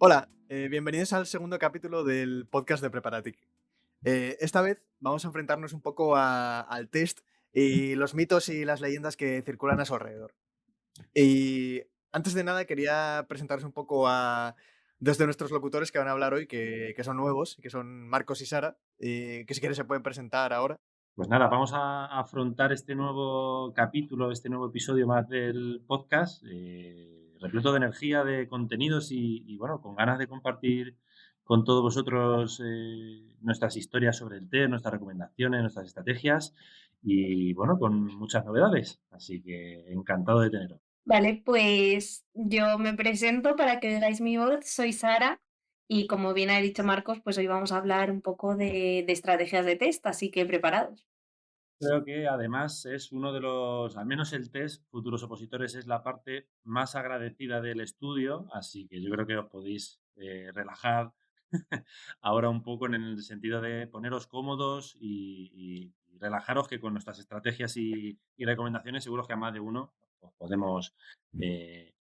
Hola, bienvenidos al segundo capítulo del podcast de Preparatic. Esta vez vamos a enfrentarnos un poco al test y los mitos y las leyendas que circulan a su alrededor. Y antes de nada quería presentaros un poco a dos de nuestros locutores que van a hablar hoy, que son nuevos, que son Marcos y Sara, que si quieres se pueden presentar ahora. Pues nada, vamos a afrontar este nuevo capítulo, este nuevo episodio más del podcast, repleto de energía, de contenidos bueno, con ganas de compartir con todos vosotros nuestras historias sobre el té, nuestras recomendaciones, nuestras estrategias y bueno, con muchas novedades. Así que encantado de teneros. Vale, pues yo me presento para que oigáis mi voz, soy Sara y como bien ha dicho Marcos, pues hoy vamos a hablar un poco de estrategias de test, así que preparados. Creo que además es uno de los, al menos el test, futuros opositores es la parte más agradecida del estudio, así que yo creo que os podéis relajar ahora un poco en el sentido de poneros cómodos y relajaros que con nuestras estrategias y recomendaciones seguro que a más de uno os podemos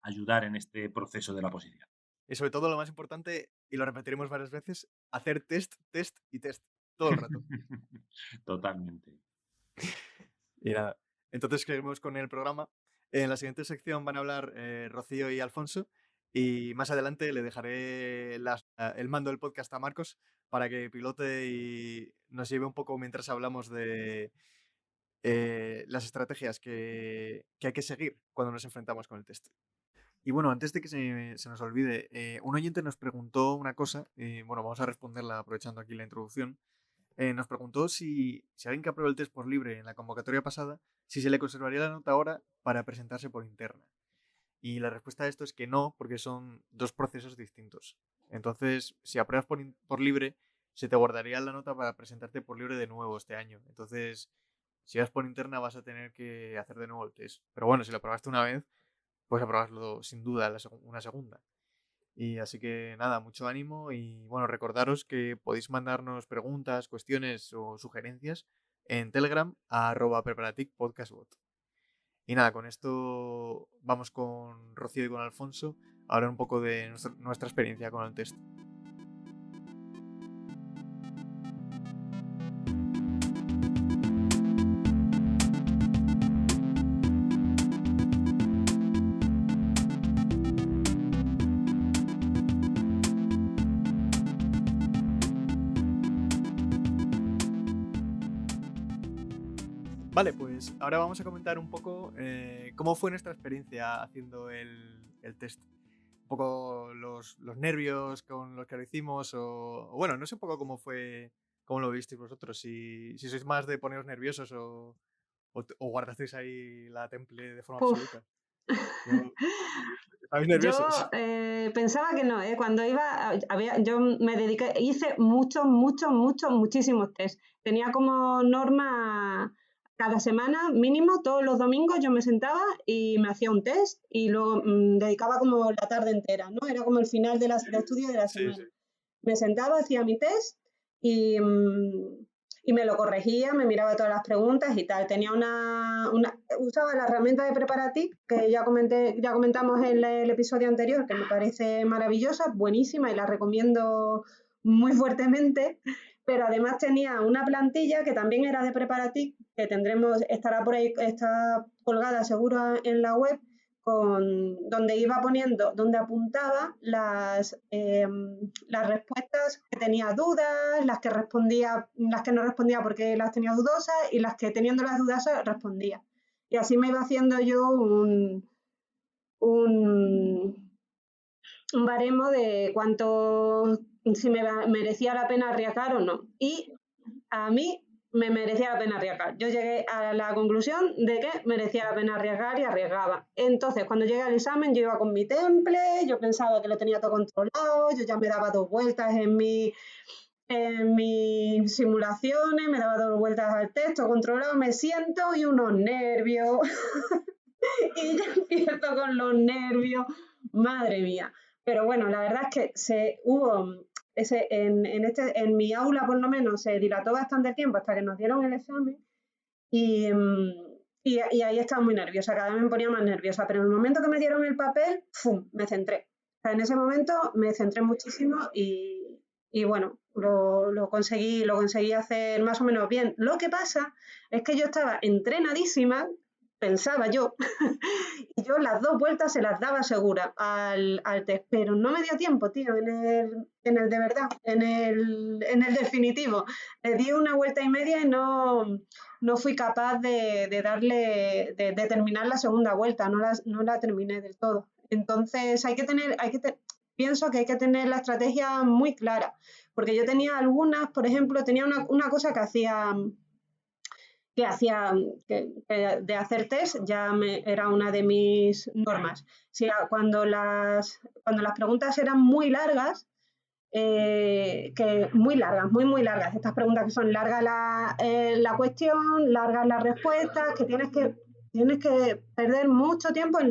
ayudar en este proceso de la posición. Y sobre todo lo más importante, y lo repetiremos varias veces, hacer test, test y test todo el rato. Totalmente. Y nada, entonces seguimos con el programa. En la siguiente sección van a hablar Rocío y Alfonso y más adelante le dejaré el mando del podcast a Marcos para que pilote y nos lleve un poco mientras hablamos de las estrategias que hay que seguir cuando nos enfrentamos con el test. Y bueno, antes de que se nos olvide, un oyente nos preguntó una cosa, y bueno, vamos a responderla aprovechando aquí la introducción. Nos preguntó si alguien que aprobó el test por libre en la convocatoria pasada, si se le conservaría la nota ahora para presentarse por interna. Y la respuesta a esto es que no, porque son dos procesos distintos. Entonces, si apruebas por libre, se te guardaría la nota para presentarte por libre de nuevo este año. Entonces, si vas por interna vas a tener que hacer de nuevo el test. Pero bueno, si lo aprobaste una vez, puedes aprobarlo sin duda una segunda. Y así que nada, mucho ánimo y bueno, recordaros que podéis mandarnos preguntas, cuestiones o sugerencias en Telegram a @preparaticpodcastbot. Y nada, con esto vamos con Rocío y con Alfonso a hablar un poco de nuestra experiencia con el test. Vale, pues ahora vamos a comentar un poco cómo fue nuestra experiencia haciendo el test. Un poco los nervios con los que lo hicimos o bueno, no sé un poco cómo fue, cómo lo visteis vosotros, si sois más de poneros nerviosos o guardasteis ahí la temple de forma Puf. absoluta. Yo- ¿Estabais Yo nerviosos? pensaba que no, ¿eh? Cuando yo me dediqué, hice muchísimos test. Tenía como norma cada semana, mínimo, todos los domingos yo me sentaba y me hacía un test y luego dedicaba como la tarde entera, ¿no? Era como el final de estudio de la Sí, sí. semana. Me sentaba, hacía mi test y, y me lo corregía, me miraba todas las preguntas y tal. Usaba la herramienta de Preparatic, que ya comentamos en el episodio anterior, que me parece maravillosa, buenísima y la recomiendo muy fuertemente. Pero además tenía una plantilla que también era de Preparatic, que estará por ahí, está colgada seguro en la web, donde iba poniendo, donde apuntaba las respuestas que tenía dudas, las que no respondía porque las tenía dudosas y las que teniendo las dudosas respondía. Y así me iba haciendo yo un, un baremo de si me merecía la pena arriesgar o no. Y a mí me merecía la pena arriesgar. Yo llegué a la conclusión de que merecía la pena arriesgar y arriesgaba. Entonces, cuando llegué al examen, yo iba con mi temple, yo pensaba que lo tenía todo controlado, yo ya me daba 2 vueltas en mis simulaciones, me daba 2 vueltas al texto controlado, me siento y unos nervios. Y ya empiezo con los nervios, madre mía. Pero bueno, la verdad es que en mi aula por lo menos se dilató bastante tiempo hasta que nos dieron el examen y ahí estaba muy nerviosa, cada vez me ponía más nerviosa, pero en el momento que me dieron el papel, ¡fum!, me centré. sea, en ese momento me centré muchísimo y bueno, lo conseguí hacer más o menos bien. Lo que pasa es que yo estaba entrenadísima, pensaba yo, y yo las 2 vueltas se las daba segura al test, pero no me dio tiempo, tío, en el de verdad, en el definitivo. Le di una vuelta y media y no fui capaz de terminar la segunda vuelta, no la terminé del todo. Entonces pienso que hay que tener la estrategia muy clara, porque yo tenía algunas, por ejemplo, tenía una cosa que de hacer test era una de mis normas. Si cuando las preguntas eran muy largas, muy largas, estas preguntas que son largas la cuestión, largas las respuestas, que tienes que perder mucho tiempo en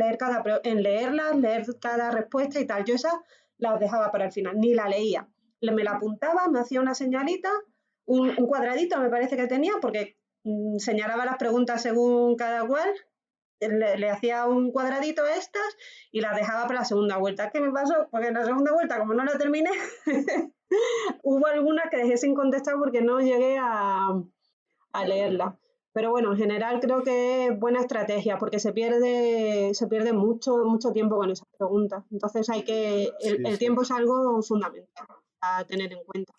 leerlas, leer cada respuesta y tal. Yo esas las dejaba para el final, ni la leía. Me la apuntaba, me hacía una señalita, un cuadradito me parece que tenía, porque señalaba las preguntas según cada cual, le hacía un cuadradito a estas y las dejaba para la segunda vuelta. ¿Qué me pasó? Porque en la segunda vuelta, como no la terminé, hubo algunas que dejé sin contestar porque no llegué a leerla. Pero bueno, en general creo que es buena estrategia porque se pierde mucho tiempo con esas preguntas. Entonces Sí, el sí. tiempo es algo fundamental a tener en cuenta.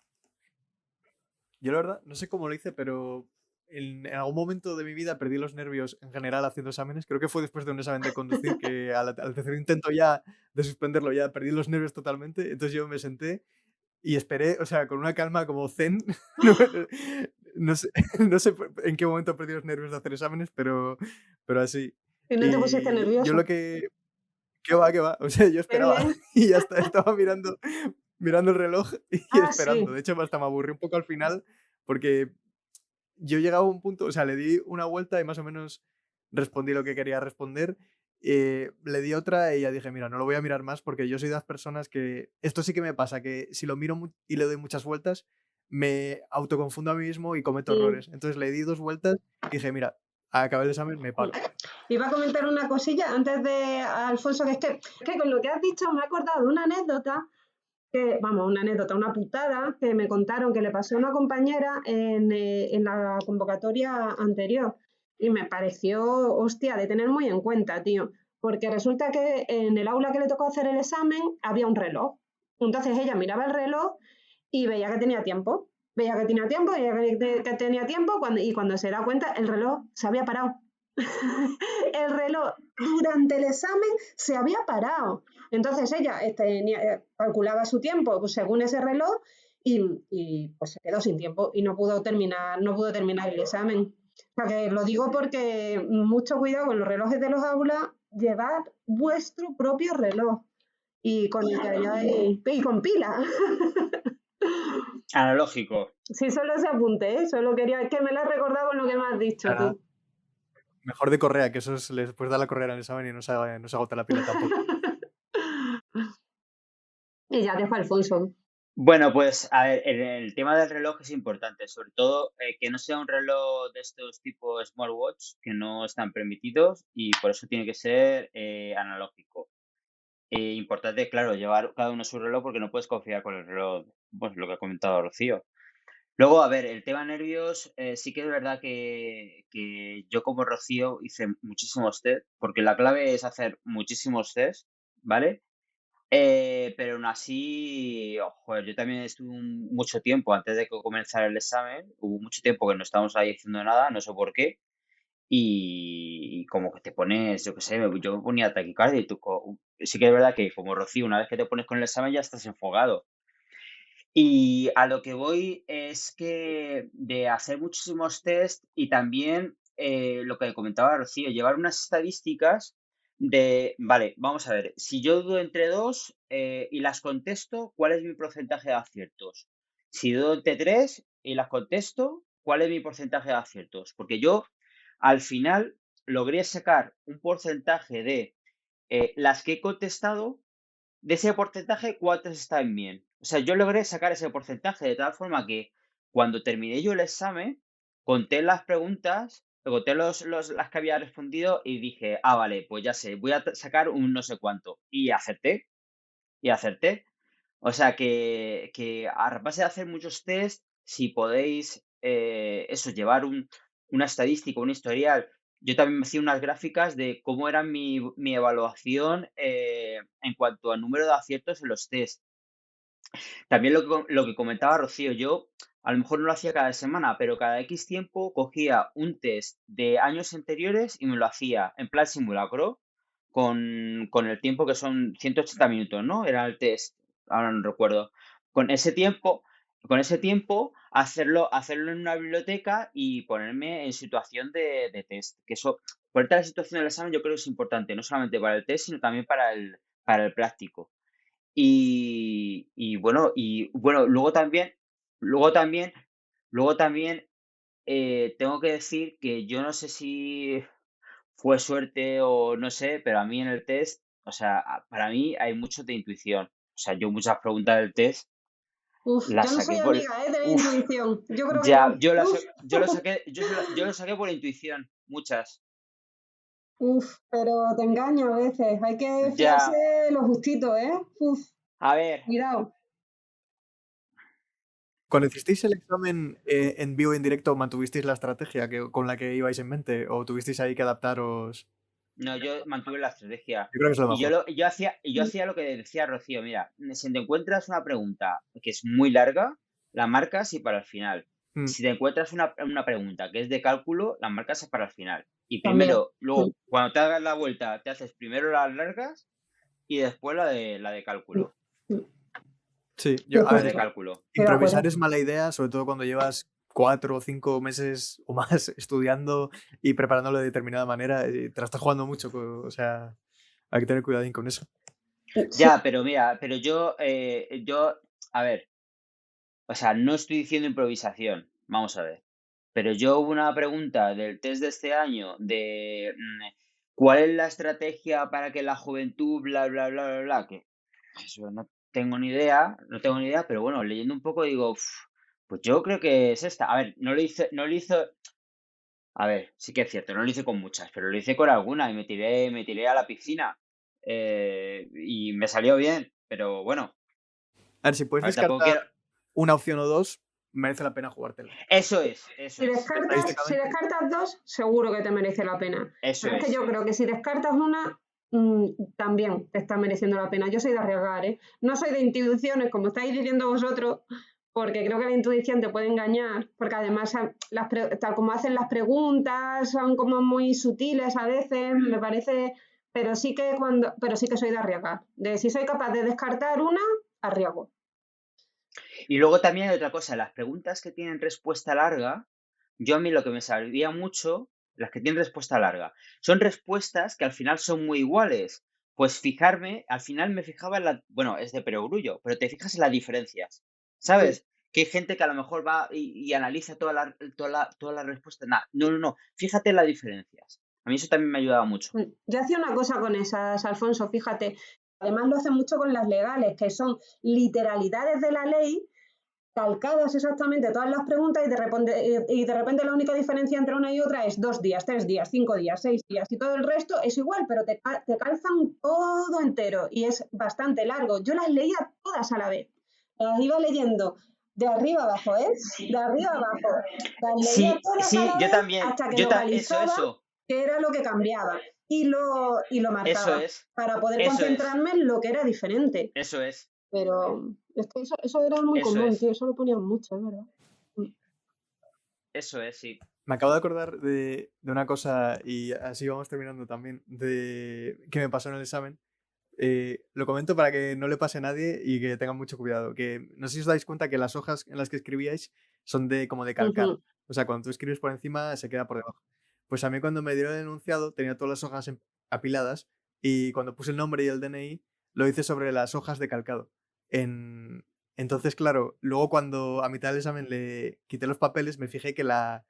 Yo la verdad, no sé cómo lo hice, pero en algún momento de mi vida perdí los nervios en general haciendo exámenes. Creo que fue después de un examen de conducir que al tercer intento ya de suspenderlo ya perdí los nervios totalmente. Entonces yo me senté y esperé, o sea, con una calma como zen. No, no sé, no sé en qué momento perdí los nervios de hacer exámenes, pero así. ¿Y no te pusiste Y yo nervioso? lo que... ¿Qué va, qué va? O sea, yo Qué esperaba bien. y ya está, estaba mirando el reloj y Ah, esperando. sí. De hecho, hasta me aburrí un poco al final porque yo llegaba a un punto, o sea, le di una vuelta y más o menos respondí lo que quería responder. Le di otra y ya dije, mira, no lo voy a mirar más porque yo soy de las personas que... Esto sí que me pasa, que si lo miro y le doy muchas vueltas, me autoconfundo a mí mismo y cometo errores. Entonces le di 2 vueltas y dije, mira, al acabar el examen me paro. Iba a comentar una cosilla antes de Alfonso, que con lo que has dicho me he acordado de una anécdota una putada que me contaron que le pasó a una compañera en la convocatoria anterior. Y me pareció, hostia, de tener muy en cuenta, tío. Porque resulta que en el aula que le tocó hacer el examen había un reloj. Entonces ella miraba el reloj y veía que tenía tiempo. Veía que tenía tiempo, y cuando se da cuenta, el reloj se había parado. El reloj durante el examen se había parado. Entonces ella calculaba su tiempo pues, según ese reloj y pues se quedó sin tiempo y no pudo terminar el examen. O sea que lo digo porque mucho cuidado con los relojes de los aulas, llevad vuestro propio reloj y con el que hayáis, y con pila. Analógico. Sí, solo ese apunte, ¿eh? Solo quería que me lo has recordado con lo que me has dicho Claro. tú. Mejor de correa, que eso les puedes dar la correa en el examen y no se agota la pila tampoco. Y ya dejo a Alfonso. Bueno, pues a ver, el tema del reloj es importante, sobre todo que no sea un reloj de estos tipo smartwatch, que no están permitidos y por eso tiene que ser analógico. Importante, claro, llevar cada uno su reloj porque no puedes confiar con el reloj, pues lo que ha comentado Rocío. Luego, a ver, el tema nervios, sí que es verdad que yo como Rocío hice muchísimos test, porque la clave es hacer muchísimos test, ¿vale? Pero aún así, joder, yo también estuve mucho tiempo antes de que comenzara el examen, hubo mucho tiempo que no estábamos ahí haciendo nada, no sé por qué, y como que te pones, yo qué sé, yo me ponía taquicardia y sí que es verdad que como Rocío, una vez que te pones con el examen ya estás enfogado. Y a lo que voy es que de hacer muchísimos test y también lo que comentaba Rocío, llevar unas estadísticas vale, vamos a ver, si yo dudo entre dos y las contesto, ¿cuál es mi porcentaje de aciertos? Si dudo entre tres y las contesto, ¿cuál es mi porcentaje de aciertos? Porque yo al final logré sacar un porcentaje de las que he contestado de ese porcentaje, ¿cuántas están bien? O sea, yo logré sacar ese porcentaje de tal forma que cuando terminé yo el examen, conté las preguntas, conté las que había respondido y dije, vale, pues ya sé, voy a sacar un no sé cuánto. Y acerté. y acerté. O sea que a base de hacer muchos test, si podéis eso, llevar una estadística, un historial. Yo también me hacía unas gráficas de cómo era mi evaluación en cuanto al número de aciertos en los test. También lo que comentaba Rocío, yo a lo mejor no lo hacía cada semana, pero cada X tiempo cogía un test de años anteriores y me lo hacía en plan simulacro con el tiempo que son 180 minutos, ¿no? Era el test, ahora no recuerdo. Con ese tiempo, con ese tiempo hacerlo en una biblioteca y ponerme en situación de test. Que eso, ponerte a la situación del examen yo creo que es importante, no solamente para el test, sino también para el práctico. Y bueno, luego también tengo que decir que yo no sé si fue suerte o no sé, pero a mí en el test, o sea, para mí hay mucho de intuición. O sea, yo muchas preguntas del test Uf, las yo no soy saqué por... amiga, de la Uf, intuición. Yo creo que ya, no. yo Uf, lo saqué por intuición, muchas. uf, pero te engaña a veces. Hay que Ya, fiarse lo justito, ¿eh? Uf, a ver, cuidado. Cuando hicisteis el examen en vivo y en directo, ¿mantuvisteis la estrategia con la que ibais en mente? ¿O tuvisteis ahí que adaptaros? no, yo mantuve la estrategia. Yo creo que es lo Y yo, mejor. yo hacía lo que decía Rocío, mira, si te encuentras una pregunta que es muy larga, la marcas y para el final. Mm. Si te encuentras una pregunta que es de cálculo, la marcas para el final. Y También. luego, cuando te hagas la vuelta, te haces primero las largas y después la de cálculo. Sí, Estoy a de ver, De acuerdo. cálculo. improvisar es mala idea, sobre todo cuando llevas 4 o 5 meses o más estudiando y preparándolo de determinada manera. Te la estás jugando mucho, o sea, hay que tener cuidadín con eso. Sí, Ya, pero mira, pero a ver, o sea, no estoy diciendo improvisación, vamos a ver. Pero yo hubo una pregunta del test de este año de ¿cuál es la estrategia para que la juventud, bla, bla, bla, bla, bla? Que eso no tengo ni idea, pero bueno, leyendo un poco digo, "Uf, pues yo creo que es esta". A ver, no lo hice, a ver, sí que es cierto, no lo hice con muchas, pero lo hice con alguna y me tiré a la piscina y me salió bien, pero bueno, A ver, si puedes a ver, tampoco quiero... descartar una opción o dos, merece la pena jugártela. Eso es, Si descartas dos, seguro que te merece la pena. Eso Pero es que es. yo creo que si descartas una, también te está mereciendo la pena. Yo soy de arriesgar, ¿eh? No soy de intuiciones, como estáis diciendo vosotros, porque creo que la intuición te puede engañar, porque además tal como hacen las preguntas son como muy sutiles a veces, me parece, pero sí que soy de arriesgar. De si soy capaz de descartar una, arriesgo. Y luego también hay otra cosa, las preguntas que tienen respuesta larga, yo a mí lo que me servía mucho, las que tienen respuesta larga, son respuestas que al final son muy iguales. Pues al final me fijaba bueno, es de perogrullo, pero te fijas en las diferencias, ¿sabes? Que hay gente que a lo mejor va y analiza toda la respuesta. No, fíjate en las diferencias. A mí eso también me ayudaba mucho. Yo hacía una cosa con esas, Alfonso, fíjate. Además lo hacen mucho con las legales, que son literalidades de la ley, calcadas exactamente todas las preguntas y de repente la única diferencia entre una y otra es 2 días, 3 días, 5 días, 6 días y todo el resto es igual, pero te calzan todo entero y es bastante largo. Yo las leía todas a la vez, las iba leyendo de arriba abajo, ¿eh? De arriba abajo. Las leía todas a la yo vez también. hasta que localizaba qué era lo que cambiaba y lo marcaba Eso es. para poder Eso es. concentrarme en lo que era diferente. Eso es. Pero es que eso era muy común, tío, eso lo ponían mucho, es verdad. Eso es, sí. Me acabo de acordar de una cosa, y así vamos terminando también, de que me pasó en el examen. Lo comento para que no le pase a nadie y que tengan mucho cuidado. Que no sé si os dais cuenta que las hojas en las que escribíais son como de calcar. O sea, cuando tú escribes por encima se queda por debajo. Pues a mí cuando me dieron el enunciado tenía todas las hojas apiladas y cuando puse el nombre y el DNI lo hice sobre las hojas de calcado. Entonces, claro, luego cuando a mitad del examen le quité los papeles me fijé que la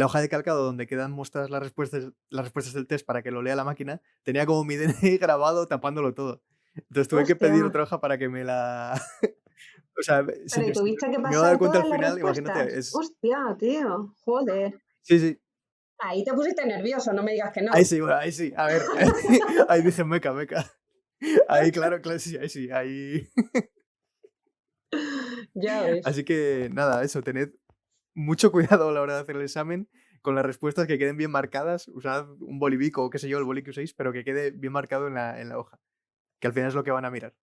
hoja de calcado donde quedan mostradas las respuestas del test para que lo lea la máquina tenía como mi DNI grabado tapándolo todo. Entonces tuve que pedir otra hoja para que me la... O sea, pero tuviste que me iba a dar pasar cuenta todas al las final, respuestas. imagínate. Hostia, tío, joder. Sí. Ahí te pusiste nervioso, no me digas que no. Ahí sí, bueno, ahí sí. A ver, ahí dice meca. Ahí, claro, sí, ahí. Ya ves. Así que nada, eso, tened mucho cuidado a la hora de hacer el examen con las respuestas, que queden bien marcadas. Usad un bolivico o qué sé yo, el boli que uséis, pero que quede bien marcado en la hoja, que al final es lo que van a mirar.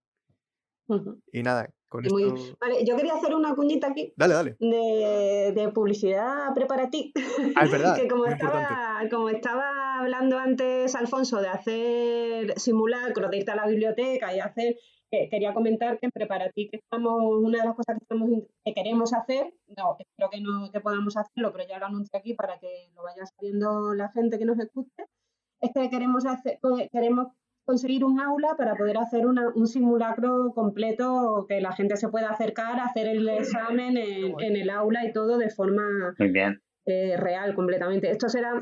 Ujú. Y nada, con Y muy- esto. Vale, yo quería hacer una cuñita aquí Dale. de publicidad Preparatic, Ah, es verdad, que muy importante. como estaba hablando antes Alfonso de hacer simulacros, de irte a la biblioteca y hacer, quería comentar que en Preparatic una de las cosas que queremos hacer, no, espero que podamos hacerlo, pero ya lo anuncio aquí para que lo vaya sabiendo la gente que nos escuche, es que queremos conseguir un aula para poder hacer un simulacro completo, que la gente se pueda acercar a hacer el examen en el aula y todo de forma Muy bien. real completamente. Esto será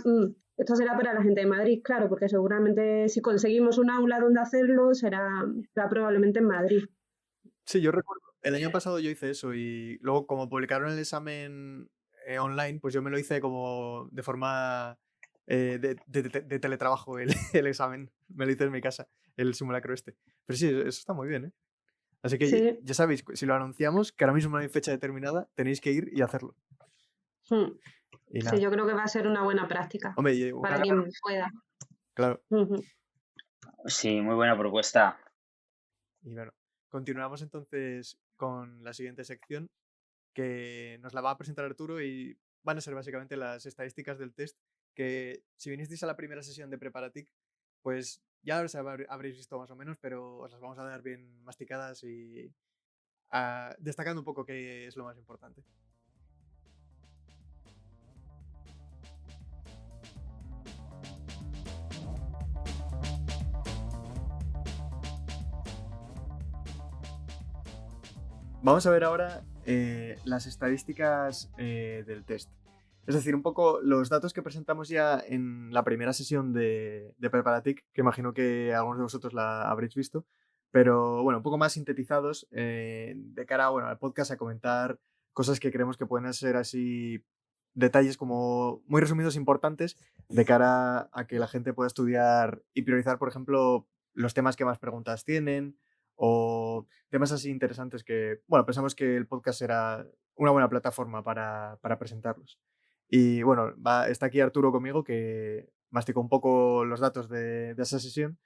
para la gente de Madrid, claro, porque seguramente si conseguimos un aula donde hacerlo será probablemente en Madrid. Sí, yo recuerdo, el año pasado yo hice eso y luego como publicaron el examen online, pues yo me lo hice como de forma de teletrabajo el examen. Me lo hice en mi casa, el simulacro este. Pero sí, eso está muy bien, ¿eh? Así que Sí. ya sabéis, si lo anunciamos, que ahora mismo no hay fecha determinada, tenéis que ir y hacerlo. Y Sí, nada. yo creo que va a ser una buena práctica Hombre, y para quien pueda. claro. Ujú. Sí, muy buena propuesta. Y bueno, continuamos entonces con la siguiente sección, que nos la va a presentar Arturo y van a ser básicamente las estadísticas del test, que si vinisteis a la primera sesión de Preparatic, pues ya os habréis visto más o menos, pero os las vamos a dar bien masticadas y destacando un poco qué es lo más importante. Vamos a ver ahora las estadísticas del test. Es decir, un poco los datos que presentamos ya en la primera sesión de Preparatic, que imagino que algunos de vosotros la habréis visto, pero bueno, un poco más sintetizados de cara al podcast, a comentar cosas que creemos que pueden ser así detalles como muy resumidos importantes de cara a que la gente pueda estudiar y priorizar, por ejemplo, los temas que más preguntas tienen o temas así interesantes que, bueno, pensamos que el podcast será una buena plataforma para presentarlos. Y bueno, está aquí Arturo conmigo, que masticó un poco los datos de esa sesión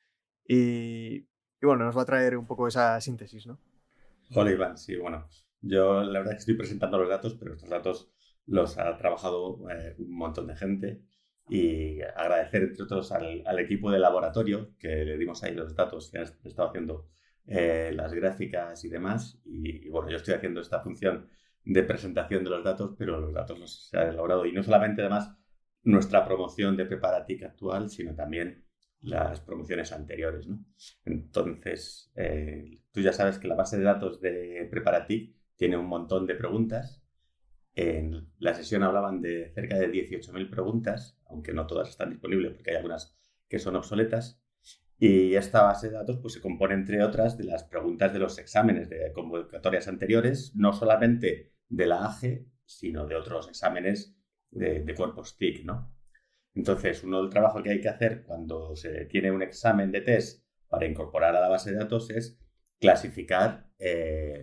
y bueno, nos va a traer un poco esa síntesis, ¿no? Hola Iván, sí, bueno, yo la verdad es que estoy presentando los datos, pero estos datos los ha trabajado un montón de gente y agradecer entre otros al equipo de laboratorio que le dimos ahí los datos, que han estado haciendo las gráficas y demás y bueno, yo estoy haciendo esta función de presentación de los datos, pero los datos los se han elaborado y no solamente además nuestra promoción de Preparatic actual, sino también las promociones anteriores, ¿no? Entonces, tú ya sabes que la base de datos de Preparatic tiene un montón de preguntas. En la sesión hablaban de cerca de 18.000 preguntas, aunque no todas están disponibles porque hay algunas que son obsoletas. Y esta base de datos pues, se compone, entre otras, de las preguntas de los exámenes de convocatorias anteriores, no solamente de la AGE, sino de otros exámenes de cuerpos TIC, ¿no? Entonces, uno del trabajo que hay que hacer cuando se tiene un examen de test para incorporar a la base de datos es clasificar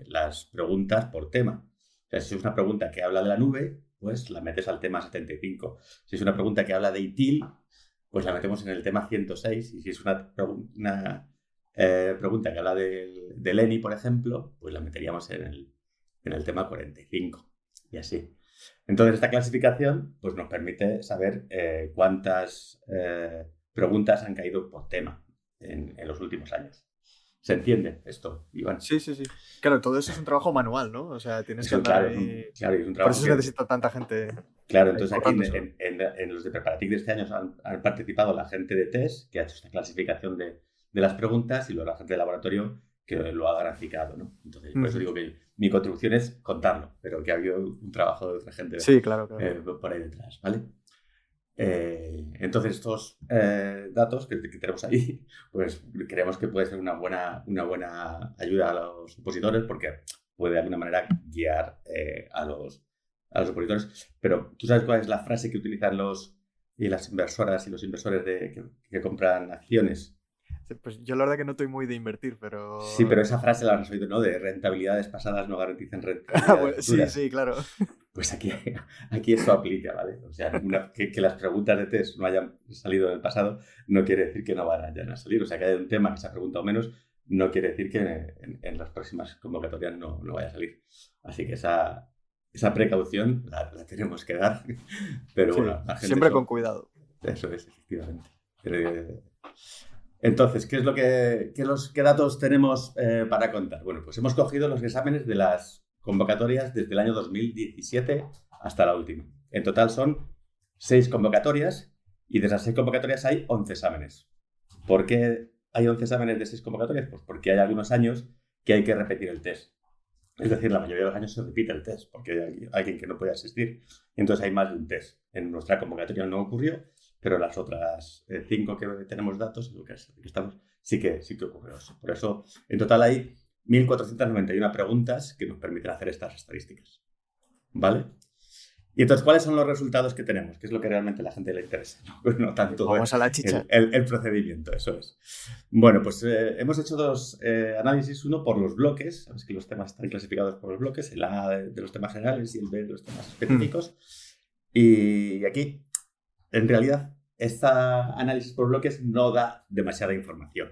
las preguntas por tema. O sea, si es una pregunta que habla de la nube, pues la metes al tema 75. Si es una pregunta que habla de ITIL, pues la metemos en el tema 106. Y si es una pregunta que habla del ENI, por ejemplo, pues la meteríamos en el tema 45. Y así. Entonces, esta clasificación pues, nos permite saber cuántas preguntas han caído por tema en los últimos años. ¿Se entiende esto, Iván? Sí. Claro, todo eso es un trabajo manual, ¿no? O sea, tienes que andar ahí. Claro, es un Por trabajo eso se necesita tanta gente. Claro, entonces aquí currándoselo. en los de Preparatic de este año han participado la gente de test que ha hecho esta clasificación de las preguntas y luego la gente de laboratorio que lo ha graficado, ¿no? Entonces, por eso digo que mi contribución es contarlo, pero que ha habido un trabajo de otra gente Sí, claro. por ahí detrás, ¿vale? Entonces, estos datos que tenemos ahí, pues creemos que puede ser una buena ayuda a los opositores porque puede de alguna manera guiar a los opositores. Pero ¿tú sabes cuál es la frase que utilizan las inversoras y los inversores que compran acciones Pues yo la verdad que no estoy muy de invertir, pero... Sí, pero esa frase la has oído, ¿no? De rentabilidades pasadas no garantizan Ah, rentabilidades bueno, sí, futuras. sí, claro. Pues aquí eso aplica, ¿vale? O sea, que las preguntas de test no hayan salido en el pasado no quiere decir que no vayan a salir. O sea, que haya un tema que se ha preguntado menos no quiere decir que en las próximas convocatorias no vaya a salir. Así que esa precaución la tenemos que dar. Pero Sí, bueno, la gente siempre con cuidado. Eso es, efectivamente. Entonces, ¿qué datos tenemos para contar? Bueno, pues hemos cogido los exámenes de las convocatorias desde el año 2017 hasta la última. En total son 6 convocatorias y de esas 6 convocatorias hay 11 exámenes. ¿Por qué hay 11 exámenes de 6 convocatorias? Pues porque hay algunos años que hay que repetir el test. Es decir, la mayoría de los años se repite el test porque hay alguien que no puede asistir. Y entonces hay más de un test. En nuestra convocatoria no ocurrió, pero las otras 5 que tenemos datos, lo que estamos, sí que ocurrió. Por eso, en total hay 1.491 preguntas que nos permiten hacer estas estadísticas. ¿Vale? Y entonces, ¿cuáles son los resultados que tenemos? ¿Qué es lo que realmente a la gente le interesa? No tanto Vamos a la chicha. el procedimiento, eso es. Bueno, pues hemos hecho 2 análisis. Uno por los bloques. Sabes que los temas están clasificados por los bloques. El A de los temas generales y el B de los temas específicos. Y aquí, en realidad, este análisis por bloques no da demasiada información.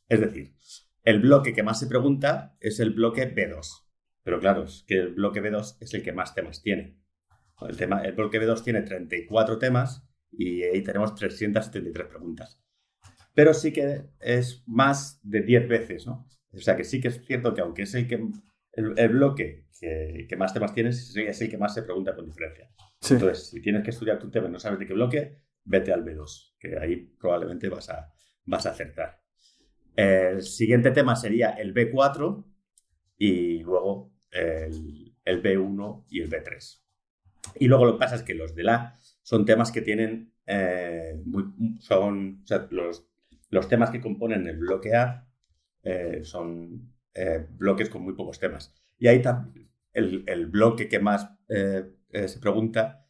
Es decir, el bloque que más se pregunta es el bloque B2. Pero claro, es que el bloque B2 es el que más temas tiene. El bloque B2 tiene 34 temas y ahí tenemos 373 preguntas. Pero sí que es más de 10 veces, ¿no? O sea que sí que es cierto que aunque es el bloque que más temas tiene, es el que más se pregunta con diferencia. Sí. Entonces, si tienes que estudiar tu tema y no sabes de qué bloque, vete al B2, que ahí probablemente vas a acertar. El siguiente tema sería el B4 y luego el B1 y el B3. Y luego lo que pasa es que los del A son temas que tienen, los temas que componen el bloque A son bloques con muy pocos temas. Y ahí también el bloque que más se pregunta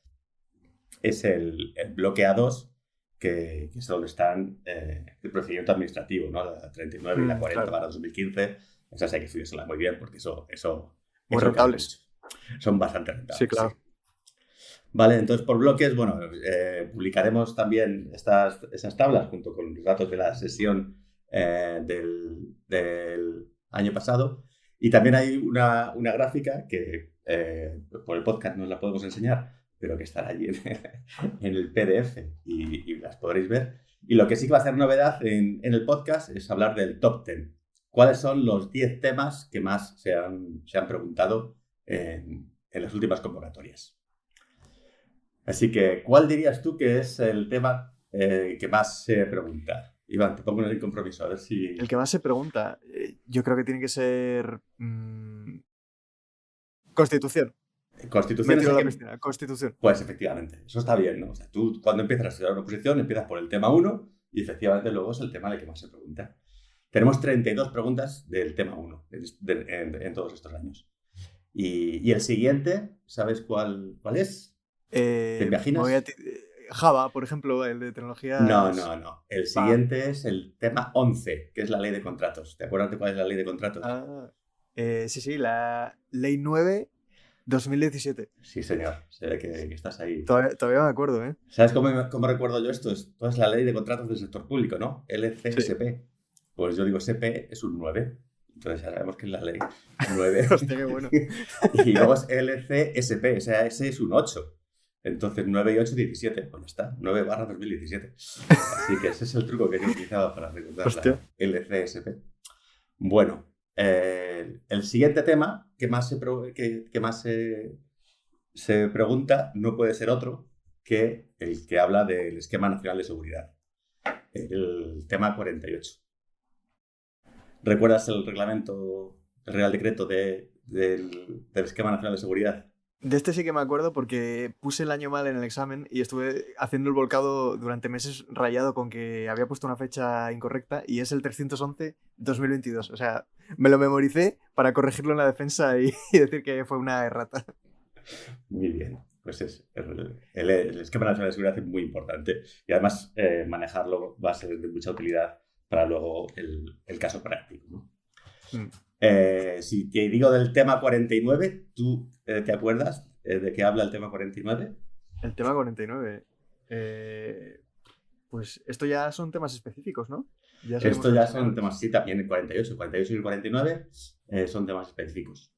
es el bloque A2, que es donde están el procedimiento administrativo, ¿no? La 39 y la 40 para 2015. Esas hay que estudiarlas muy bien porque eso muy rentables. Son bastante rentables. Sí, claro. Sí. Vale, entonces por bloques, bueno, publicaremos también esas tablas junto con los datos de la sesión del año pasado. Y también hay una gráfica que por el podcast no la podemos enseñar, pero que estará allí en el PDF y las podréis ver. Y lo que sí que va a ser novedad en el podcast es hablar del top 10. ¿Cuáles son los 10 temas que más se han preguntado en las últimas convocatorias? Así que, ¿cuál dirías tú que es el tema que más se pregunta? Iván, te pongo en el compromiso, a ver si... El que más se pregunta, yo creo que tiene que ser... Constitución. Constitución es Constitución. Pues efectivamente, eso está bien, ¿no? O sea, tú cuando empiezas a estudiar una oposición empiezas por el tema 1 y efectivamente luego es el tema del que más se pregunta. Tenemos 32 preguntas del tema 1 en todos estos años. Y el siguiente, ¿sabes cuál es? ¿Te imaginas? Java, por ejemplo, el de tecnologías... No. El siguiente es el tema 11, que es la ley de contratos. ¿Te acuerdas de cuál es la ley de contratos? Sí, la ley 9/2017. Sí, señor. Se ve que estás ahí. Todavía me acuerdo, ¿eh? ¿Sabes cómo recuerdo yo esto? Esto es la ley de contratos del sector público, ¿no? LCSP. Sí. Pues yo digo, SP es un 9. Entonces ya sabemos que es la ley 9. Hostia, qué bueno. Y luego es LCSP, o sea, ese es un 8. Entonces 9 y 8, 17. Pues ya está, 9/2017. Así que ese es el truco que he utilizado para recordar la LCSP. Bueno, el siguiente tema que más se pregunta no puede ser otro que el que habla del Esquema Nacional de Seguridad. El tema 48. ¿Recuerdas el reglamento, el Real Decreto del Esquema Nacional de Seguridad? De este sí que me acuerdo porque puse el año mal en el examen y estuve haciendo el volcado durante meses rayado con que había puesto una fecha incorrecta y es el 311/2022. O sea, me lo memoricé para corregirlo en la defensa y decir que fue una errata. Muy bien. Pues el Esquema Nacional de Seguridad es muy importante y además manejarlo va a ser de mucha utilidad para luego el caso práctico, ¿no? Mm. Si te digo del tema 49, ¿tú te acuerdas de qué habla el tema 49? El tema 49. Pues esto ya son temas específicos, ¿no? Esto ya son temas, sí, también el 48 y el 49 son temas específicos.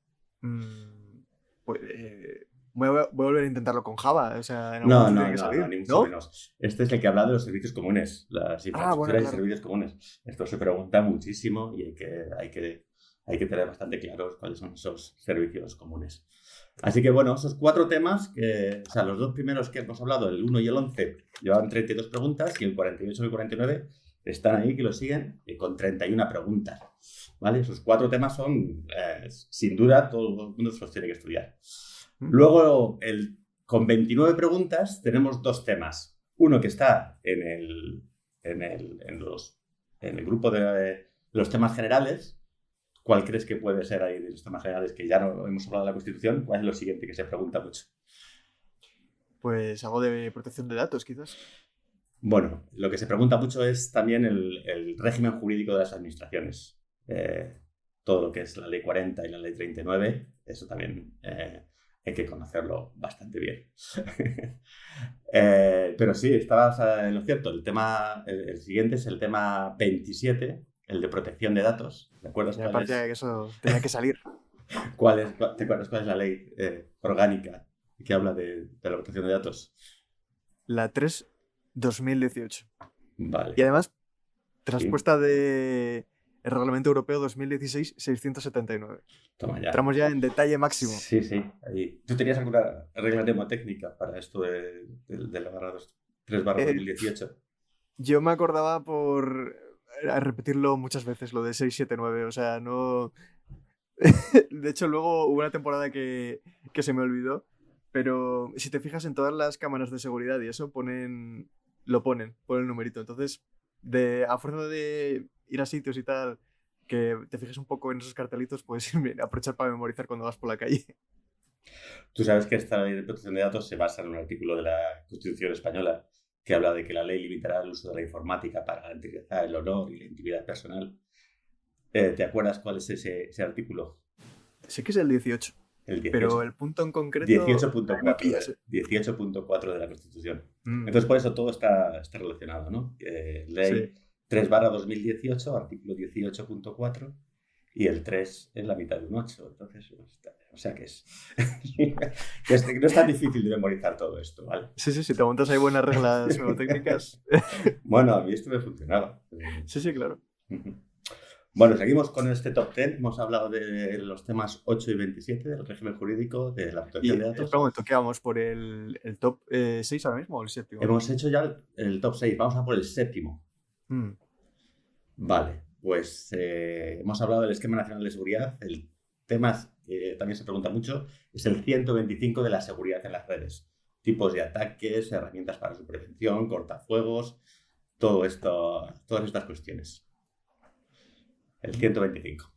Pues voy a volver a intentarlo con Java. O sea, en algún No, momento tiene que salir, ni mucho menos. Este es el que habla de los servicios comunes, las infraestructuras bueno, y claro. servicios comunes. Esto se pregunta muchísimo y hay que tener bastante claros cuáles son esos servicios comunes. Así que bueno, esos 4 temas, o sea, los 2 primeros que hemos hablado, el 1 y el 11, llevaban 32 preguntas y el 48 y el 49 están ahí, que lo siguen, con 31 preguntas. ¿Vale? Esos 4 temas son, sin duda, todo el mundo se los tiene que estudiar. Luego, con 29 preguntas, tenemos 2 temas. Uno que está en el grupo de los temas generales. ¿Cuál crees que puede ser ahí de los temas generales que ya no hemos hablado de la Constitución? ¿Cuál es lo siguiente que se pregunta mucho? Pues algo de protección de datos, quizás. Bueno, lo que se pregunta mucho es también el régimen jurídico de las administraciones. Todo lo que es la Ley 40 y la Ley 39, eso también hay que conocerlo bastante bien. Pero sí, estabas en lo cierto. El siguiente es el tema 27, el de protección de datos. ¿Te acuerdas? Y aparte de que eso tenía que salir. ¿Te acuerdas cuál es la ley orgánica que habla de la protección de datos? La 3/2018. Vale. Y además, traspuesta del Reglamento Europeo 2016-679. Toma ya. Entramos ya en detalle máximo. Sí. Ahí. ¿Tú tenías alguna regla mnemotécnica para esto de la 3/2018? Yo me acordaba por repetirlo muchas veces, lo de 679. O sea, no... De hecho, luego hubo una temporada que se me olvidó. Pero si te fijas en todas las cámaras de seguridad y eso, ponen el numerito. Entonces, a fuerza de ir a sitios y tal, que te fijes un poco en esos cartelitos, puedes aprovechar para memorizar cuando vas por la calle. Tú sabes que esta ley de protección de datos se basa en un artículo de la Constitución española que habla de que la ley limitará el uso de la informática para garantizar el honor y la intimidad personal. ¿Te acuerdas cuál es ese artículo? Sé que es el 18. El 18. Pero el punto en concreto... 18.4 de la Constitución. Entonces, por eso todo está relacionado, ¿no? Ley 3/2018, artículo 18.4, y el 3 es la mitad de un 8. Entonces, o sea que que no es tan difícil de memorizar todo esto, ¿vale? Sí, te montas ahí buenas reglas mnemotécnicas. Bueno, a mí esto me funcionaba. Sí, claro. Bueno, seguimos con este top 10. Hemos hablado de los temas 8 y 27, del régimen jurídico, de la protección de datos. Espera un momento, ¿qué vamos? ¿Por el top 6 ahora mismo o el séptimo? Hemos hecho ya el top 6, vamos a por el séptimo. Vale, pues hemos hablado del Esquema Nacional de Seguridad. El tema que también se pregunta mucho es el 125 de la seguridad en las redes. Tipos de ataques, herramientas para su prevención, cortafuegos, todas estas cuestiones. El 125.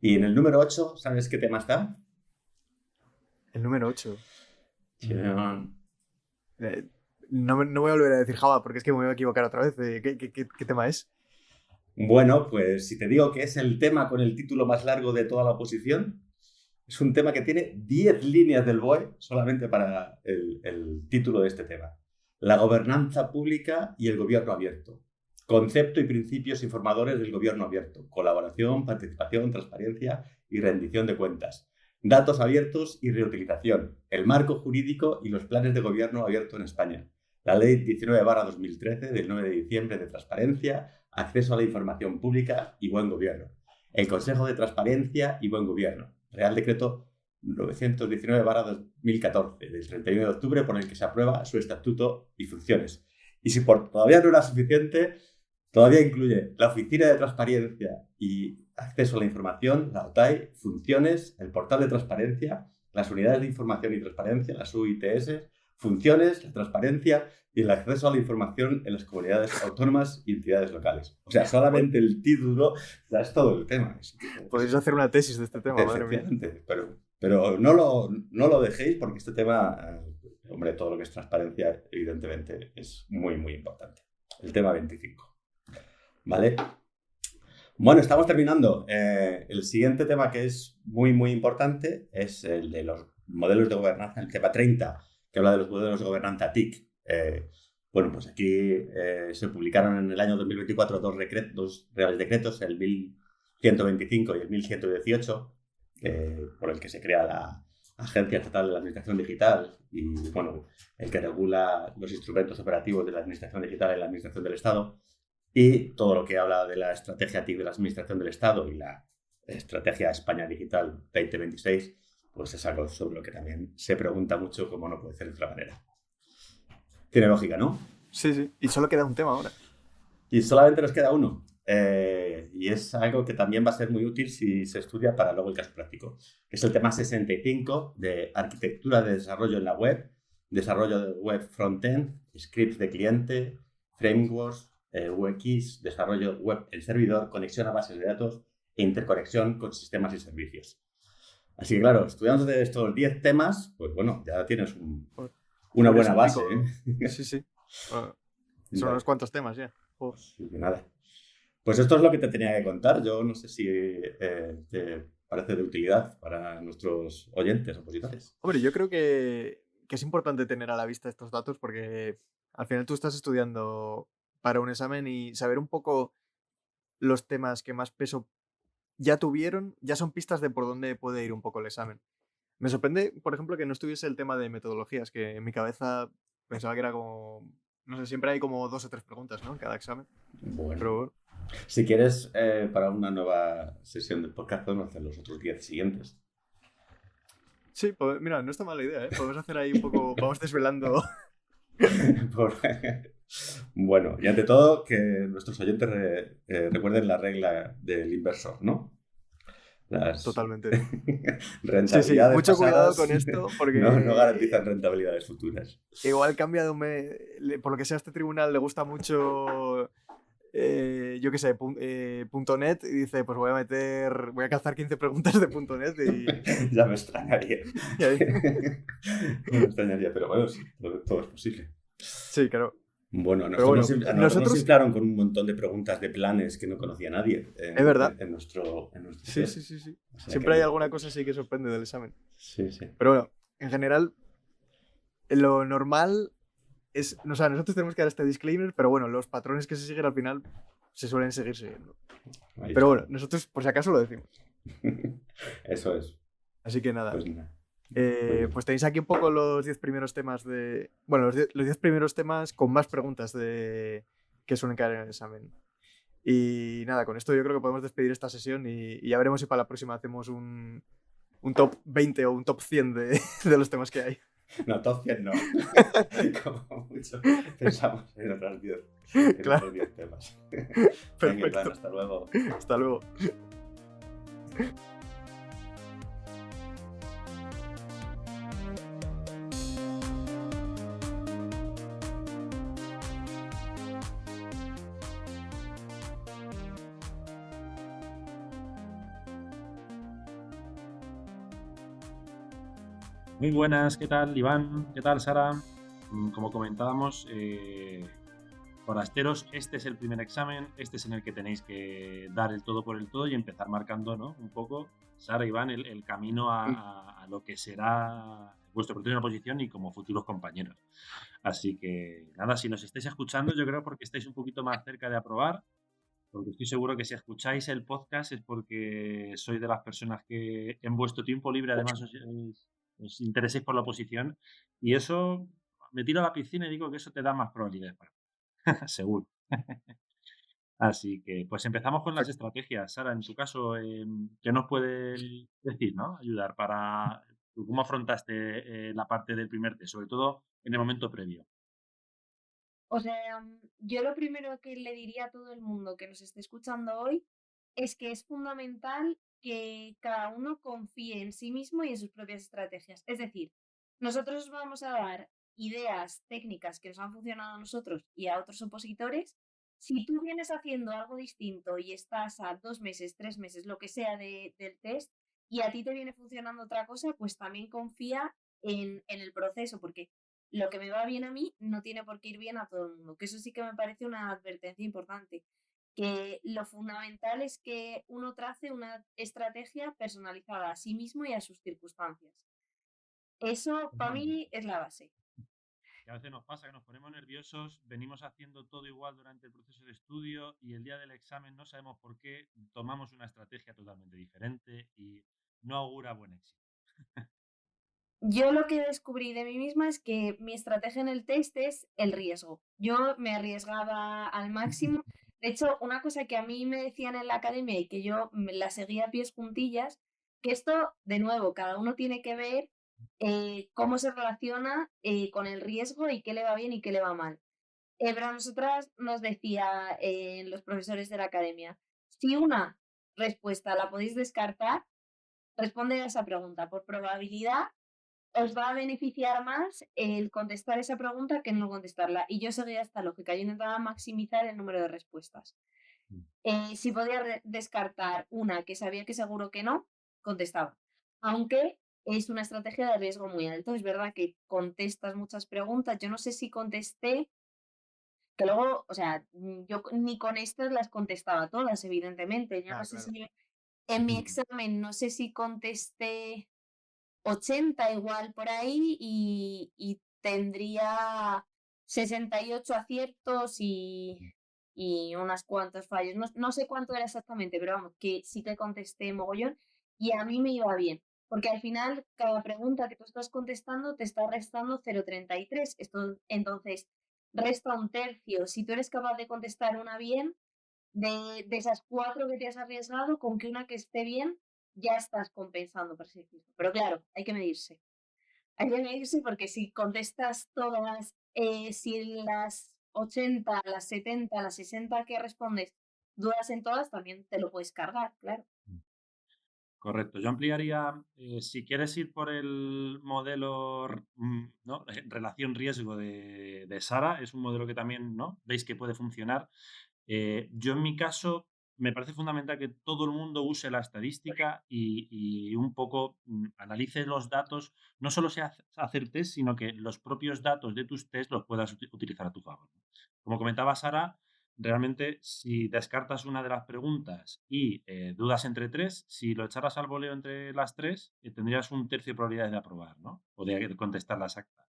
Y en el número 8, ¿sabes qué tema está? El número 8. Sí. No voy a volver a decir Java porque es que me voy a equivocar otra vez. ¿Qué tema es? Bueno, pues si te digo que es el tema con el título más largo de toda la oposición, es un tema que tiene 10 líneas del BOE solamente para el título de este tema. La gobernanza pública y el gobierno abierto. Concepto y principios informadores del gobierno abierto. Colaboración, participación, transparencia y rendición de cuentas. Datos abiertos y reutilización. El marco jurídico y los planes de gobierno abierto en España. La Ley 19/2013 del 9 de diciembre de transparencia, acceso a la información pública y buen gobierno. El Consejo de Transparencia y Buen Gobierno. Real Decreto 919/2014 del 31 de octubre por el que se aprueba su estatuto y funciones. Y si todavía no era suficiente, todavía incluye la Oficina de Transparencia y Acceso a la Información, la OTAI, funciones, el portal de transparencia, las unidades de información y transparencia, las UITS, funciones, la transparencia y el acceso a la información en las comunidades autónomas y entidades locales. O sea, solamente el título ya es todo el tema. Podéis hacer una tesis de este tema, madre mía. Pero no lo dejéis porque este tema, hombre, todo lo que es transparencia, evidentemente, es muy, muy importante. El tema 25. ¿vale? Bueno, estamos terminando. El siguiente tema que es muy, muy importante es el de los modelos de gobernanza, el tema 30, que habla de los modelos de gobernanza TIC. Bueno, pues aquí se publicaron en el año 2024 dos reales decretos, el 1125 y el 1118, por el que se crea la Agencia Estatal de la Administración Digital y, bueno, el que regula los instrumentos operativos de la Administración Digital y la Administración del Estado. Y todo lo que habla de la estrategia TIC de la Administración del Estado y la estrategia España Digital 2026, pues es algo sobre lo que también se pregunta mucho, como no puede ser de otra manera. Tiene lógica, ¿no? Sí. Y solo queda un tema ahora. Y solamente nos queda uno. Y es algo que también va a ser muy útil si se estudia para luego el caso práctico, que es el tema 65 de arquitectura de desarrollo en la web, desarrollo de web frontend, scripts de cliente, frameworks, UX, desarrollo web en servidor, conexión a bases de datos e interconexión con sistemas y servicios. Así que claro, estudiando de estos 10 temas, pues bueno, ya tienes una buena base. Sí. Son unos cuantos temas ya. Así que nada. Pues esto es lo que te tenía que contar. Yo no sé si te parece de utilidad para nuestros oyentes, opositores. Hombre, yo creo que es importante tener a la vista estos datos porque al final tú estás estudiando para un examen y saber un poco los temas que más peso ya tuvieron, ya son pistas de por dónde puede ir un poco el examen. Me sorprende, por ejemplo, que no estuviese el tema de metodologías, que en mi cabeza pensaba que era como, no sé, siempre hay como 2 o 3 preguntas, ¿no? En cada examen. Bueno. Pero bueno. Si quieres, para una nueva sesión del podcast podemos hacer los otros 10 siguientes. Sí, pues mira, no está mala idea, ¿eh? Podemos hacer ahí un poco, vamos desvelando. Bueno, y ante todo, que nuestros oyentes recuerden la regla del inversor, ¿no? Totalmente. Rentabilidades mucho pasadas cuidado con esto porque no garantizan rentabilidades futuras. Igual cambia de un mes, por lo que sea, a este tribunal le gusta mucho, yo qué sé, .net y dice, pues voy a calzar 15 preguntas de .net y... Ya me extrañaría. Me extrañaría, pero bueno, sí, todo es posible. Sí, claro. Bueno, nosotros nos inflaron con un montón de preguntas de planes que no conocía nadie. Es verdad. En nuestro sí. O sea, siempre hay alguna cosa así que sorprende del examen. Sí. Pero bueno, en general, lo normal es... O sea, nosotros tenemos que dar este disclaimer, pero bueno, los patrones que se siguen al final se suelen seguir siguiendo. Pero bueno, nosotros por si acaso lo decimos. Eso es. Así que nada. Pues nada. Pues tenéis aquí un poco los 10 primeros temas de... Bueno, los 10 primeros temas con más preguntas que suelen caer en el examen. Y nada, con esto yo creo que podemos despedir esta sesión y ya veremos si para la próxima hacemos un top 20 o un top 100 de los temas que hay. No, top 100 no. Como mucho pensamos en otras 10. Claro. 10 temas. Perfecto. Venga, Iván, hasta luego. Hasta luego. Muy buenas, ¿qué tal Iván? ¿Qué tal Sara? Como comentábamos, forasteros, este es el primer examen, este es en el que tenéis que dar el todo por el todo y empezar marcando, ¿no? Un poco, Sara, Iván, el camino a lo que será vuestro próxima posición y como futuros compañeros. Así que nada, si nos estáis escuchando, yo creo porque estáis un poquito más cerca de aprobar, porque estoy seguro que si escucháis el podcast es porque sois de las personas que en vuestro tiempo libre además os intereséis por la oposición y eso, me tiro a la piscina y digo que eso te da más probabilidades para seguro. Así que pues empezamos con las estrategias. Sara, en tu caso, ¿qué nos puedes decir, ¿no? Ayudar para cómo afrontaste la parte del primer test, sobre todo en el momento previo. O sea, yo lo primero que le diría a todo el mundo que nos esté escuchando hoy es que es fundamental que cada uno confíe en sí mismo y en sus propias estrategias. Es decir, nosotros os vamos a dar ideas técnicas que nos han funcionado a nosotros y a otros opositores. Si tú vienes haciendo algo distinto y estás a 2 meses, 3 meses, lo que sea del test, y a ti te viene funcionando otra cosa, pues también confía en el proceso, porque lo que me va bien a mí no tiene por qué ir bien a todo el mundo, que eso sí que me parece una advertencia importante. que lo fundamental es que uno trace una estrategia personalizada a sí mismo y a sus circunstancias. Eso para mí es la base. Que a veces nos pasa que nos ponemos nerviosos, venimos haciendo todo igual durante el proceso de estudio y el día del examen no sabemos por qué tomamos una estrategia totalmente diferente y no augura buen éxito. Yo lo que descubrí de mí misma es que mi estrategia en el test es el riesgo. Yo me arriesgaba al máximo. De hecho, una cosa que a mí me decían en la academia y que yo la seguía a pies juntillas, que esto, de nuevo, cada uno tiene que ver cómo se relaciona con el riesgo y qué le va bien y qué le va mal. Pero a nosotras nos decía los profesores de la academia, si una respuesta la podéis descartar, responde a esa pregunta. Por probabilidad, os va a beneficiar más el contestar esa pregunta que no contestarla. Y yo seguía esta lógica. Yo intentaba maximizar el número de respuestas. Si podía descartar una que sabía que seguro que no, contestaba. Aunque es una estrategia de riesgo muy alto. Es verdad que contestas muchas preguntas. Yo no sé si contesté, que luego, o sea, yo ni con estas las contestaba todas, evidentemente. Yo no sé claro. si en mi examen, no sé si contesté 80 igual por ahí y tendría 68 aciertos y unas cuantos fallos. No sé cuánto era exactamente, pero vamos, que sí que contesté mogollón y a mí me iba bien. Porque al final, cada pregunta que tú estás contestando te está restando 0,33. Entonces, resta un tercio. Si tú eres capaz de contestar una bien, de esas 4 que te has arriesgado, con que una que esté bien, ya estás compensando, por así decirlo. Pero claro, hay que medirse. Hay que medirse porque si contestas todas, si las 80, las 70, las 60 que respondes, dudas en todas, también te lo puedes cargar, claro. Correcto. Yo ampliaría, si quieres ir por el modelo, ¿no? Relación riesgo de Sara, es un modelo que también, ¿no? Veis que puede funcionar. Yo en mi caso me parece fundamental que todo el mundo use la estadística y un poco analice los datos, no solo sea hacer test, sino que los propios datos de tus test los puedas utilizar a tu favor. Como comentaba Sara, realmente si descartas una de las preguntas y dudas entre tres, si lo echaras al voleo entre las tres, tendrías un tercio de probabilidades de aprobar, ¿no? O de contestar la exacta.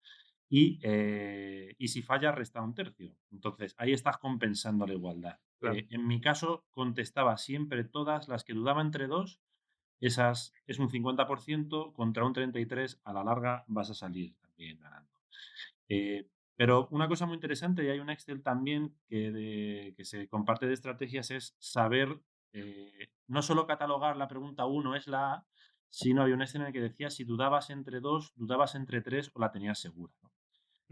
Y si fallas, resta un tercio. Entonces, ahí estás compensando la igualdad. Claro. En mi caso, contestaba siempre todas las que dudaba entre dos. Esas es un 50% contra un 33%. A la larga vas a salir también ganando. Pero una cosa muy interesante, y hay un Excel también que se comparte de estrategias, es saber no solo catalogar la pregunta 1 es la A, sino hay un Excel en el que decía si dudabas entre 2, dudabas entre 3 o la tenías segura, ¿no?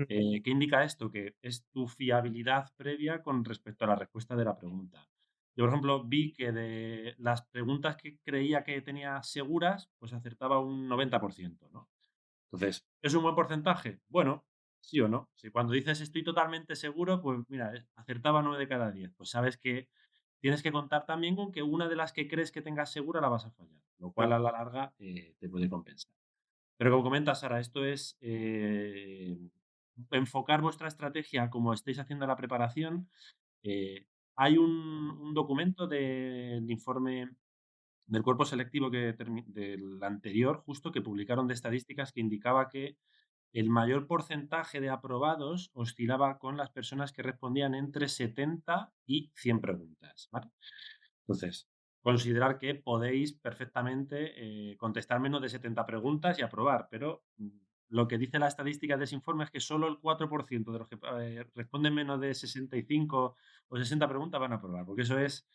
¿Qué indica esto? Que es tu fiabilidad previa con respecto a la respuesta de la pregunta. Yo, por ejemplo, vi que de las preguntas que creía que tenía seguras, pues acertaba un 90%, ¿no? Entonces, ¿es un buen porcentaje? Bueno, sí o no. Si cuando dices estoy totalmente seguro, pues mira, acertaba 9 de cada 10. Pues sabes que tienes que contar también con que una de las que crees que tengas segura la vas a fallar, lo cual a la larga te puede compensar. Pero como comentas, Sara, esto es enfocar vuestra estrategia como estáis haciendo la preparación. Hay un documento del informe del cuerpo selectivo del anterior, justo que publicaron de estadísticas que indicaba que el mayor porcentaje de aprobados oscilaba con las personas que respondían entre 70 y 100 preguntas, ¿vale? Entonces, considerar que podéis perfectamente contestar menos de 70 preguntas y aprobar, pero lo que dice la estadística de ese informe es que solo el 4% de los que responden menos de 65 o 60 preguntas van a aprobar, porque eso es,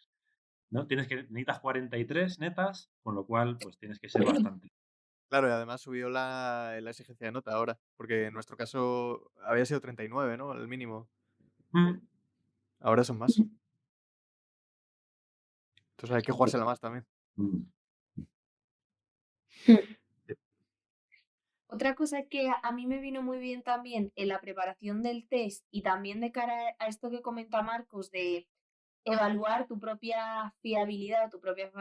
¿no? Necesitas 43 netas, con lo cual pues tienes que ser bastante. Claro, y además subió la exigencia de nota ahora, porque en nuestro caso había sido 39, ¿no? El mínimo. Ahora son más. Entonces hay que jugársela más también. Otra cosa que a mí me vino muy bien también en la preparación del test y también de cara a esto que comenta Marcos de evaluar tu propia fiabilidad, tu propia,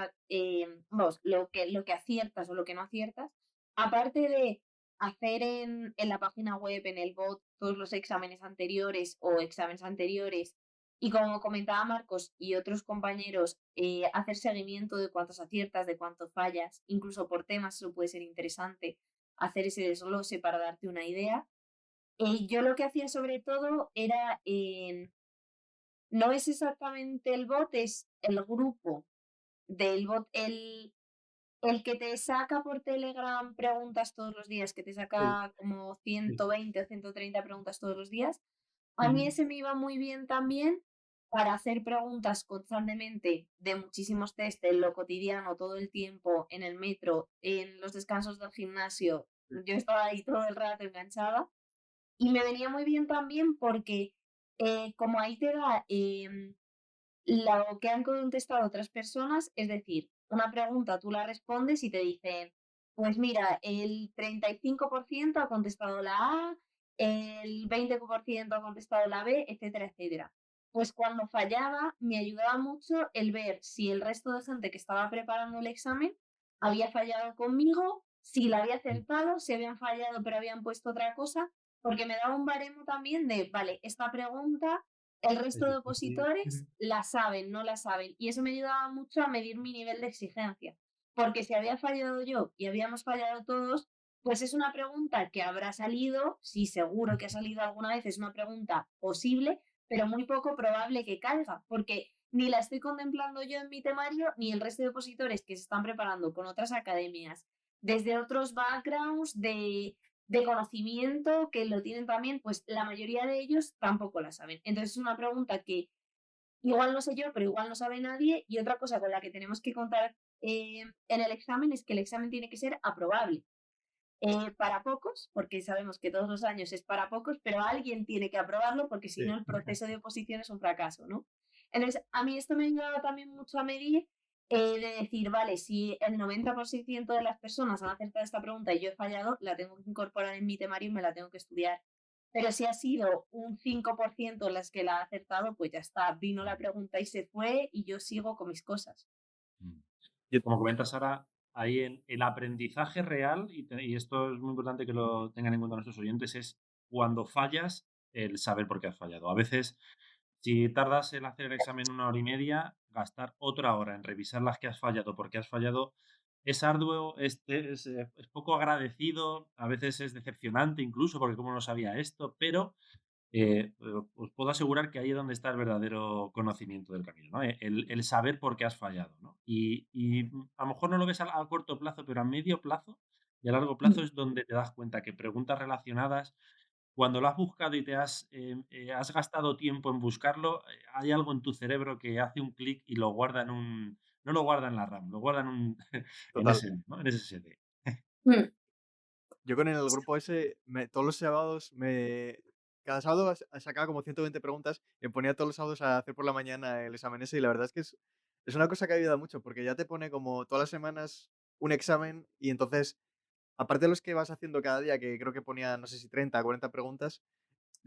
vamos, lo que aciertas o lo que no aciertas, aparte de hacer en la página web, en el bot, todos los exámenes anteriores o exámenes anteriores Y como comentaba Marcos y otros compañeros, hacer seguimiento de cuántos aciertas, de cuánto fallas, incluso por temas, eso puede ser interesante, hacer ese desglose para darte una idea. Yo lo que hacía sobre todo era, no es exactamente el bot, es el grupo del bot, el que te saca por Telegram preguntas todos los días, que te Sí. saca como Sí. 120 o 130 preguntas todos los días. A mí Ujú. ese me iba muy bien también para hacer preguntas constantemente de muchísimos test en lo cotidiano, todo el tiempo, en el metro, en los descansos del gimnasio. Yo estaba ahí todo el rato enganchada y me venía muy bien también porque como ahí te da lo que han contestado otras personas, es decir, una pregunta tú la respondes y te dicen, pues mira, el 35% ha contestado la A, el 20% ha contestado la B, etcétera, etcétera. Pues cuando fallaba, me ayudaba mucho el ver si el resto de gente que estaba preparando el examen había fallado conmigo, si la había acertado, si habían fallado pero habían puesto otra cosa, porque me daba un baremo también de, vale, esta pregunta el resto de Es difícil. opositores la saben, no la saben. Y eso me ayudaba mucho a medir mi nivel de exigencia. Porque si había fallado yo y habíamos fallado todos, pues es una pregunta que habrá salido, sí, seguro que ha salido alguna vez, es una pregunta posible, pero muy poco probable que caiga, porque ni la estoy contemplando yo en mi temario, ni el resto de opositores que se están preparando con otras academias, desde otros backgrounds de conocimiento que lo tienen también, pues la mayoría de ellos tampoco la saben. Entonces es una pregunta que igual no sé yo, pero igual no sabe nadie. Y otra cosa con la que tenemos que contar en el examen es que el examen tiene que ser aprobable. Para pocos, porque sabemos que todos los años es para pocos, pero alguien tiene que aprobarlo porque si no Sí. el proceso de oposición es un fracaso, ¿no? Entonces, a mí esto me ha ayudado también mucho a medir de decir, vale, si el 90% de las personas han acertado esta pregunta y yo he fallado, la tengo que incorporar en mi temario y me la tengo que estudiar. Pero si ha sido un 5% las que la ha acertado, pues ya está, vino la pregunta y se fue y yo sigo con mis cosas. Como comentas ahora, ahí en el aprendizaje real, y esto es muy importante que lo tengan en cuenta nuestros oyentes, es cuando fallas, el saber por qué has fallado. A veces, si tardas en hacer el examen 1 hora y media, gastar otra hora en revisar las que has fallado, porque has fallado, es arduo, es poco agradecido, a veces es decepcionante incluso, porque cómo no sabía esto, pero os puedo asegurar que ahí es donde está el verdadero conocimiento del camino, ¿no? El saber por qué has fallado, ¿no? Y a lo mejor no lo ves a corto plazo, pero a medio plazo y a largo plazo es donde te das cuenta que preguntas relacionadas, cuando lo has buscado y has gastado tiempo en buscarlo, hay algo en tu cerebro que hace un clic y lo guarda no lo guarda en la RAM, lo guarda en Total. ¿no? En SSD. Yo con el grupo ese, todos los sábados, cada sábado sacaba como 120 preguntas y me ponía todos los sábados a hacer por la mañana el examen ese y la verdad es que es una cosa que ayuda mucho porque ya te pone como todas las semanas un examen y entonces, aparte de los que vas haciendo cada día, que creo que ponía, no sé si 30 o 40 preguntas,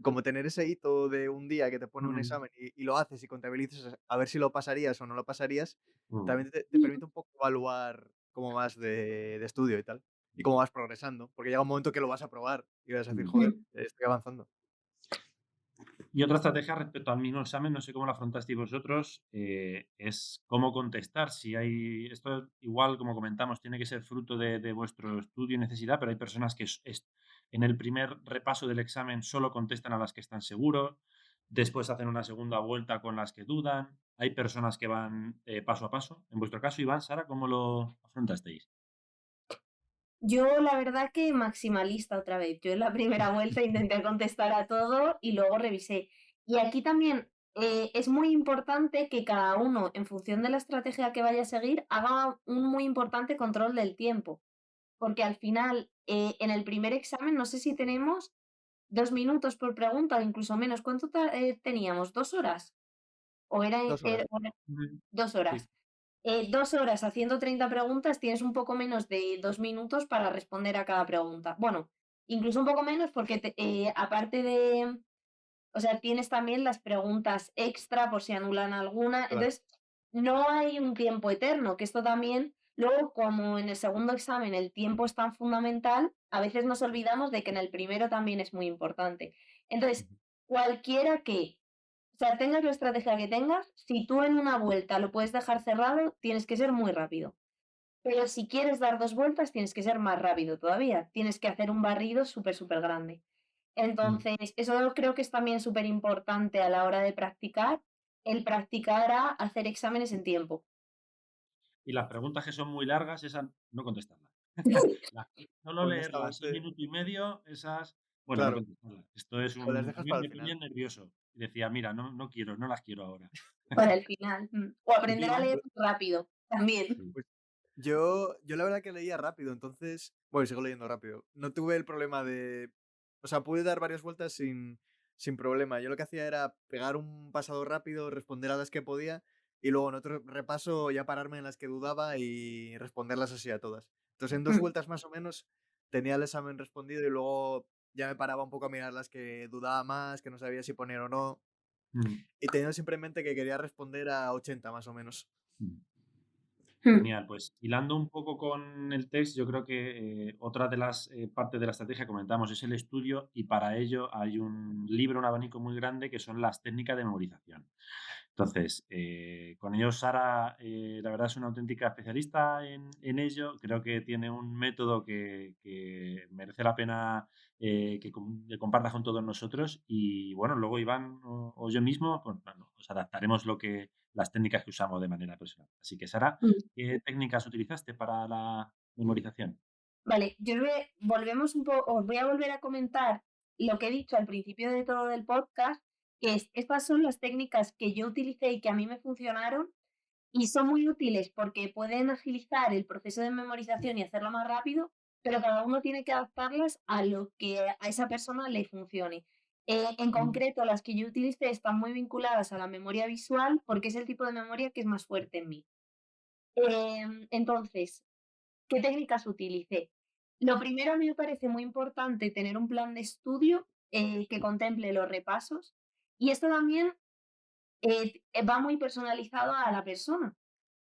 como tener ese hito de un día que te pone un Mm, examen y lo haces y contabilizas a ver si lo pasarías o no lo pasarías, mm. también te permite un poco evaluar cómo vas de estudio y tal. Y cómo vas progresando. Porque llega un momento que lo vas a probar y vas a decir, joder, estoy avanzando. Y otra estrategia respecto al mismo examen, no sé cómo lo afrontasteis vosotros, es cómo contestar. Si hay, esto igual, como comentamos, tiene que ser fruto de vuestro estudio y necesidad, pero hay personas que en el primer repaso del examen solo contestan a las que están seguros, después hacen una segunda vuelta con las que dudan. Hay personas que van paso a paso. En vuestro caso, Iván, Sara, ¿cómo lo afrontasteis? Yo la verdad que maximalista otra vez. Yo en la primera vuelta intenté contestar a todo y luego revisé. Y aquí también es muy importante que cada uno, en función de la estrategia que vaya a seguir, haga un muy importante control del tiempo. Porque al final, en el primer examen, no sé si tenemos 2 minutos por pregunta o incluso menos. ¿Cuánto teníamos? ¿2 horas? ¿O era, 2 horas. o era Mm, 2 horas? Sí. 2 horas haciendo 30 preguntas, tienes un poco menos de 2 minutos para responder a cada pregunta. Bueno, incluso un poco menos porque aparte de, o sea, tienes también las preguntas extra por si anulan alguna. Claro. Entonces, no hay un tiempo eterno, que esto también, luego como en el segundo examen el tiempo es tan fundamental, a veces nos olvidamos de que en el primero también es muy importante. Entonces, cualquiera que O sea, tengas la estrategia que tengas, si tú en una vuelta lo puedes dejar cerrado, tienes que ser muy rápido. Pero si quieres dar 2 vueltas, tienes que ser más rápido todavía. Tienes que hacer un barrido súper, súper grande. Entonces, eso creo que es también súper importante a la hora de practicar, el practicar a hacer exámenes en tiempo. Y las preguntas que son muy largas, esas no contestarlas. Solo leerlas un Honestamente, minuto y medio, esas, bueno, no claro, contestarlas. Esto es o las un... A dejas mí para el me final. ponía nervioso. Y decía, mira, no quiero, no las quiero ahora. Para el final. O ¿Y tú, aprender a Iván? leer rápido también. Sí. Pues yo la verdad que leía rápido, entonces, bueno, sigo leyendo rápido. No tuve el problema de, o sea, pude dar varias vueltas sin problema. Yo lo que hacía era pegar un pasado rápido, responder a las que podía y luego en otro repaso ya pararme en las que dudaba y responderlas así a todas. Entonces en 2 vueltas más o menos tenía el examen respondido y luego ya me paraba un poco a mirar las que dudaba más, que no sabía si poner o no. Mm, Y teniendo simplemente que quería responder a 80 más o menos. mm. Genial, pues hilando un poco con el test, yo creo que otra de las partes de la estrategia que comentamos es el estudio y para ello hay un libro, un abanico muy grande que son las técnicas de memorización. Entonces, con ello Sara, la verdad es una auténtica especialista en ello. Creo que tiene un método que merece la pena que compartas con todos nosotros. Y bueno, luego Iván o yo mismo, pues, bueno, os adaptaremos las técnicas que usamos de manera personal. Así que, Sara, ¿qué técnicas utilizaste para la memorización? Vale, volvemos un poco, os voy a volver a comentar lo que he dicho al principio de todo el podcast, que estas son las técnicas que yo utilicé y que a mí me funcionaron y son muy útiles porque pueden agilizar el proceso de memorización y hacerlo más rápido, pero cada uno tiene que adaptarlas a lo que a esa persona le funcione. En concreto, las que yo utilicé están muy vinculadas a la memoria visual porque es el tipo de memoria que es más fuerte en mí. Entonces, ¿qué técnicas utilicé? Lo primero, a mí me parece muy importante tener un plan de estudio que contemple los repasos y esto también va muy personalizado a la persona,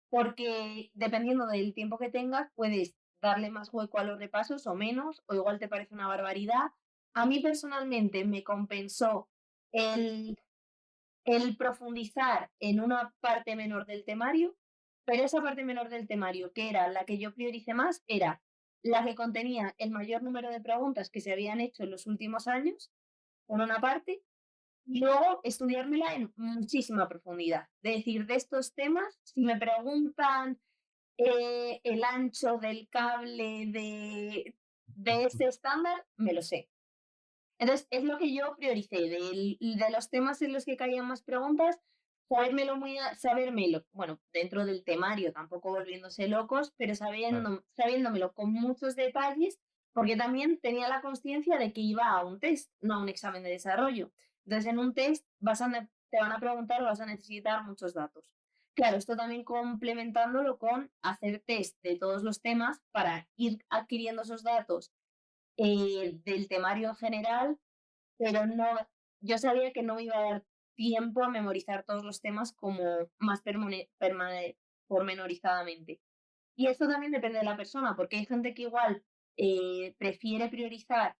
porque dependiendo del tiempo que tengas, puedes darle más hueco a los repasos o menos, o igual te parece una barbaridad. A mí personalmente me compensó el, el profundizar en una parte menor del temario, pero esa parte menor del temario, que era la que yo prioricé más, era la que contenía el mayor número de preguntas que se habían hecho en los últimos años, por una parte, y luego estudiármela en muchísima profundidad. De decir, de estos temas, si me preguntan el ancho del cable de este estándar, me lo sé. Entonces, es lo que yo prioricé, de los temas en los que caían más preguntas, sabérmelo, bueno, dentro del temario, tampoco volviéndose locos, pero sabiéndomelo con muchos detalles, porque también tenía la consciencia de que iba a un test, no a un examen de desarrollo. Entonces, en un test te van a preguntar o vas a necesitar muchos datos. Claro, esto también complementándolo con hacer test de todos los temas para ir adquiriendo esos datos del temario en general, pero no, yo sabía que no me iba a dar tiempo a memorizar todos los temas como más pormenorizadamente. Y esto también depende de la persona, porque hay gente que igual prefiere priorizar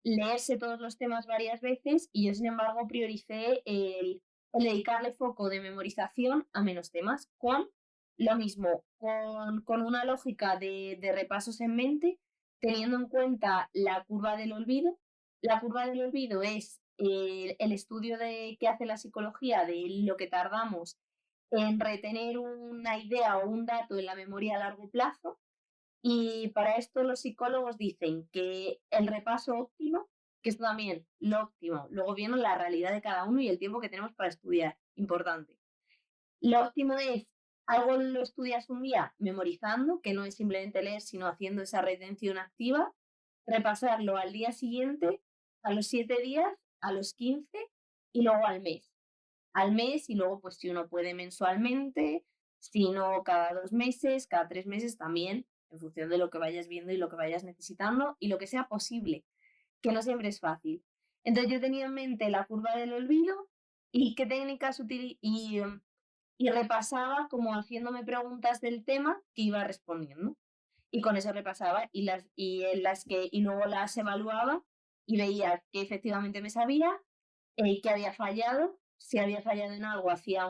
leerse todos los temas varias veces y yo, sin embargo, prioricé el dedicarle foco de memorización a menos temas, con lo mismo, con una lógica de repasos en mente, teniendo en cuenta la curva del olvido. La curva del olvido es el estudio que hace la psicología de lo que tardamos en retener una idea o un dato en la memoria a largo plazo. Y para esto los psicólogos dicen que el repaso óptimo, que es también lo óptimo, luego viene la realidad de cada uno y el tiempo que tenemos para estudiar, importante. Lo óptimo es algo lo estudias un día memorizando, que no es simplemente leer, sino haciendo esa retención activa, repasarlo al día siguiente, a los 7 días, a los 15 y luego al mes. Al mes y luego, pues si uno puede mensualmente, si no cada 2 meses, cada 3 meses también, en función de lo que vayas viendo y lo que vayas necesitando y lo que sea posible, que no siempre es fácil. Entonces yo tenía en mente la curva del olvido y qué técnicas y repasaba como haciéndome preguntas del tema que iba respondiendo. Y con eso repasaba y luego las evaluaba y veía que efectivamente me sabía, que había fallado, si había fallado en algo, hacía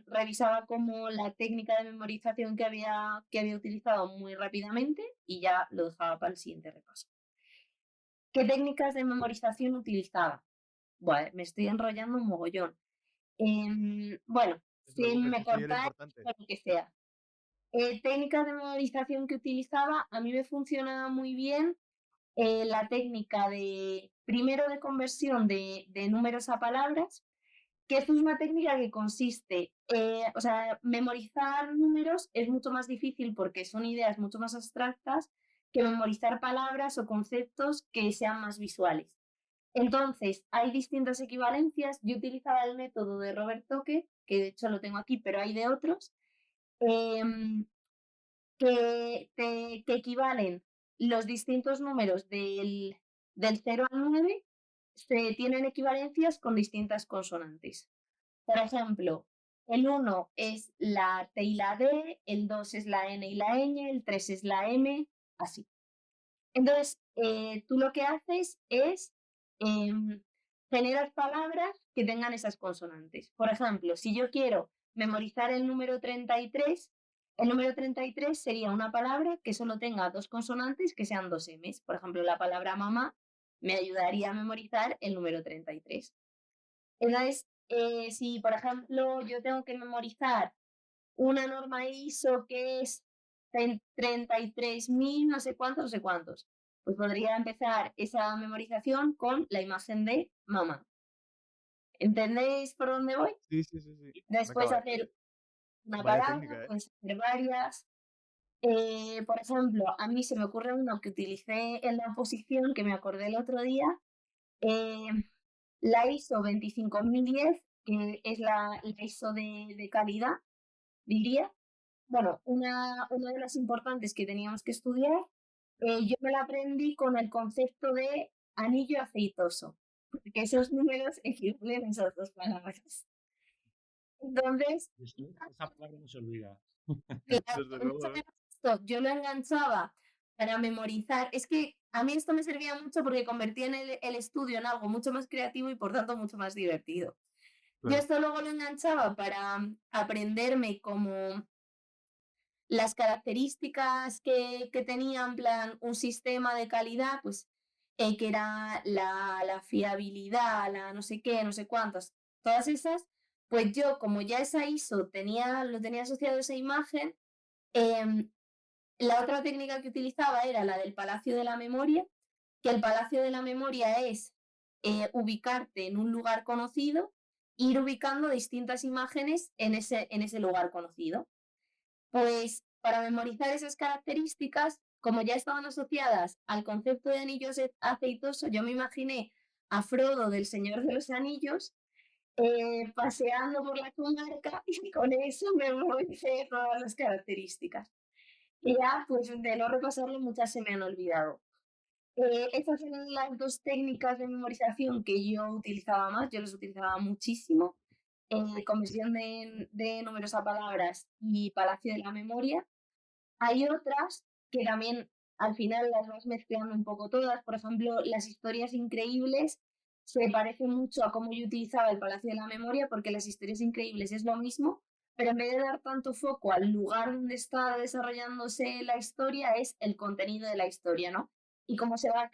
revisaba como la técnica de memorización que había utilizado muy rápidamente y ya lo dejaba para el siguiente repaso. ¿Qué técnicas de memorización utilizaba? Bueno, me estoy enrollando un mogollón. Bueno, No te si preocupes, me que esto ya es lo cortáis, importante. lo que sea. Técnicas de memorización que utilizaba, a mí me funcionaba muy bien la técnica primero de conversión de números a palabras, que es una técnica que consiste, o sea, memorizar números es mucho más difícil porque son ideas mucho más abstractas que memorizar palabras o conceptos que sean más visuales. Entonces, hay distintas equivalencias. Yo utilizaba el método de Robert Tocque, que de hecho lo tengo aquí, pero hay de otros, em, que equivalen los distintos números del 0 al 9, se tienen equivalencias con distintas consonantes. Por ejemplo, el 1 es la T y la D, el 2 es la N y la ñ, el 3 es la M, así. Entonces, tú lo que haces es generar palabras que tengan esas consonantes. Por ejemplo, si yo quiero memorizar el número 33, el número 33 sería una palabra que solo tenga dos consonantes que sean dos M's. Por ejemplo, la palabra mamá me ayudaría a memorizar el número 33. Entonces, si por ejemplo yo tengo que memorizar una norma ISO que es 33.000 no sé cuántos, pues podría empezar esa memorización con la imagen de mamá. ¿Entendéis por dónde voy? Sí, sí, sí, sí. Después Acaba. hacer una Vaya palabra, técnica, ¿eh? puedes hacer varias. Por ejemplo, a mí se me ocurre uno que utilicé en la oposición, que me acordé el otro día, eh, la ISO 25010, que es la ISO de calidad, diría. Bueno, una de las importantes que teníamos que estudiar, yo me la aprendí con el concepto de anillo aceitoso, porque esos números equivalen a esas dos palabras. Entonces, Esa palabra no se olvida. claro, Desde luego, ¿eh? yo lo enganchaba para memorizar. Es que a mí esto me servía mucho porque convertía el estudio en algo mucho más creativo y por tanto mucho más divertido. Yo Claro. esto luego lo enganchaba para aprenderme como las características que tenía en plan un sistema de calidad, pues que era la fiabilidad, la no sé qué, no sé cuántas, todas esas, pues yo como ya esa ISO lo tenía asociado a esa imagen, em, la otra técnica que utilizaba era la del Palacio de la Memoria, que el Palacio de la Memoria es ubicarte en un lugar conocido, ir ubicando distintas imágenes en ese lugar conocido. Pues para memorizar esas características, como ya estaban asociadas al concepto de anillo aceitoso, yo me imaginé a Frodo del Señor de los Anillos paseando por la comarca y con eso me memoricé todas las características. Y ya, pues de no repasarlo, muchas se me han olvidado. Estas eran las dos técnicas de memorización que yo utilizaba más, yo las utilizaba muchísimo. Conversión de números a palabras y Palacio de la Memoria. Hay otras que también al final las vas mezclando un poco todas. Por ejemplo, las historias increíbles se parecen mucho a cómo yo utilizaba el Palacio de la Memoria, porque las historias increíbles es lo mismo, pero en vez de dar tanto foco al lugar donde está desarrollándose la historia, es el contenido de la historia, ¿no? Y cómo se va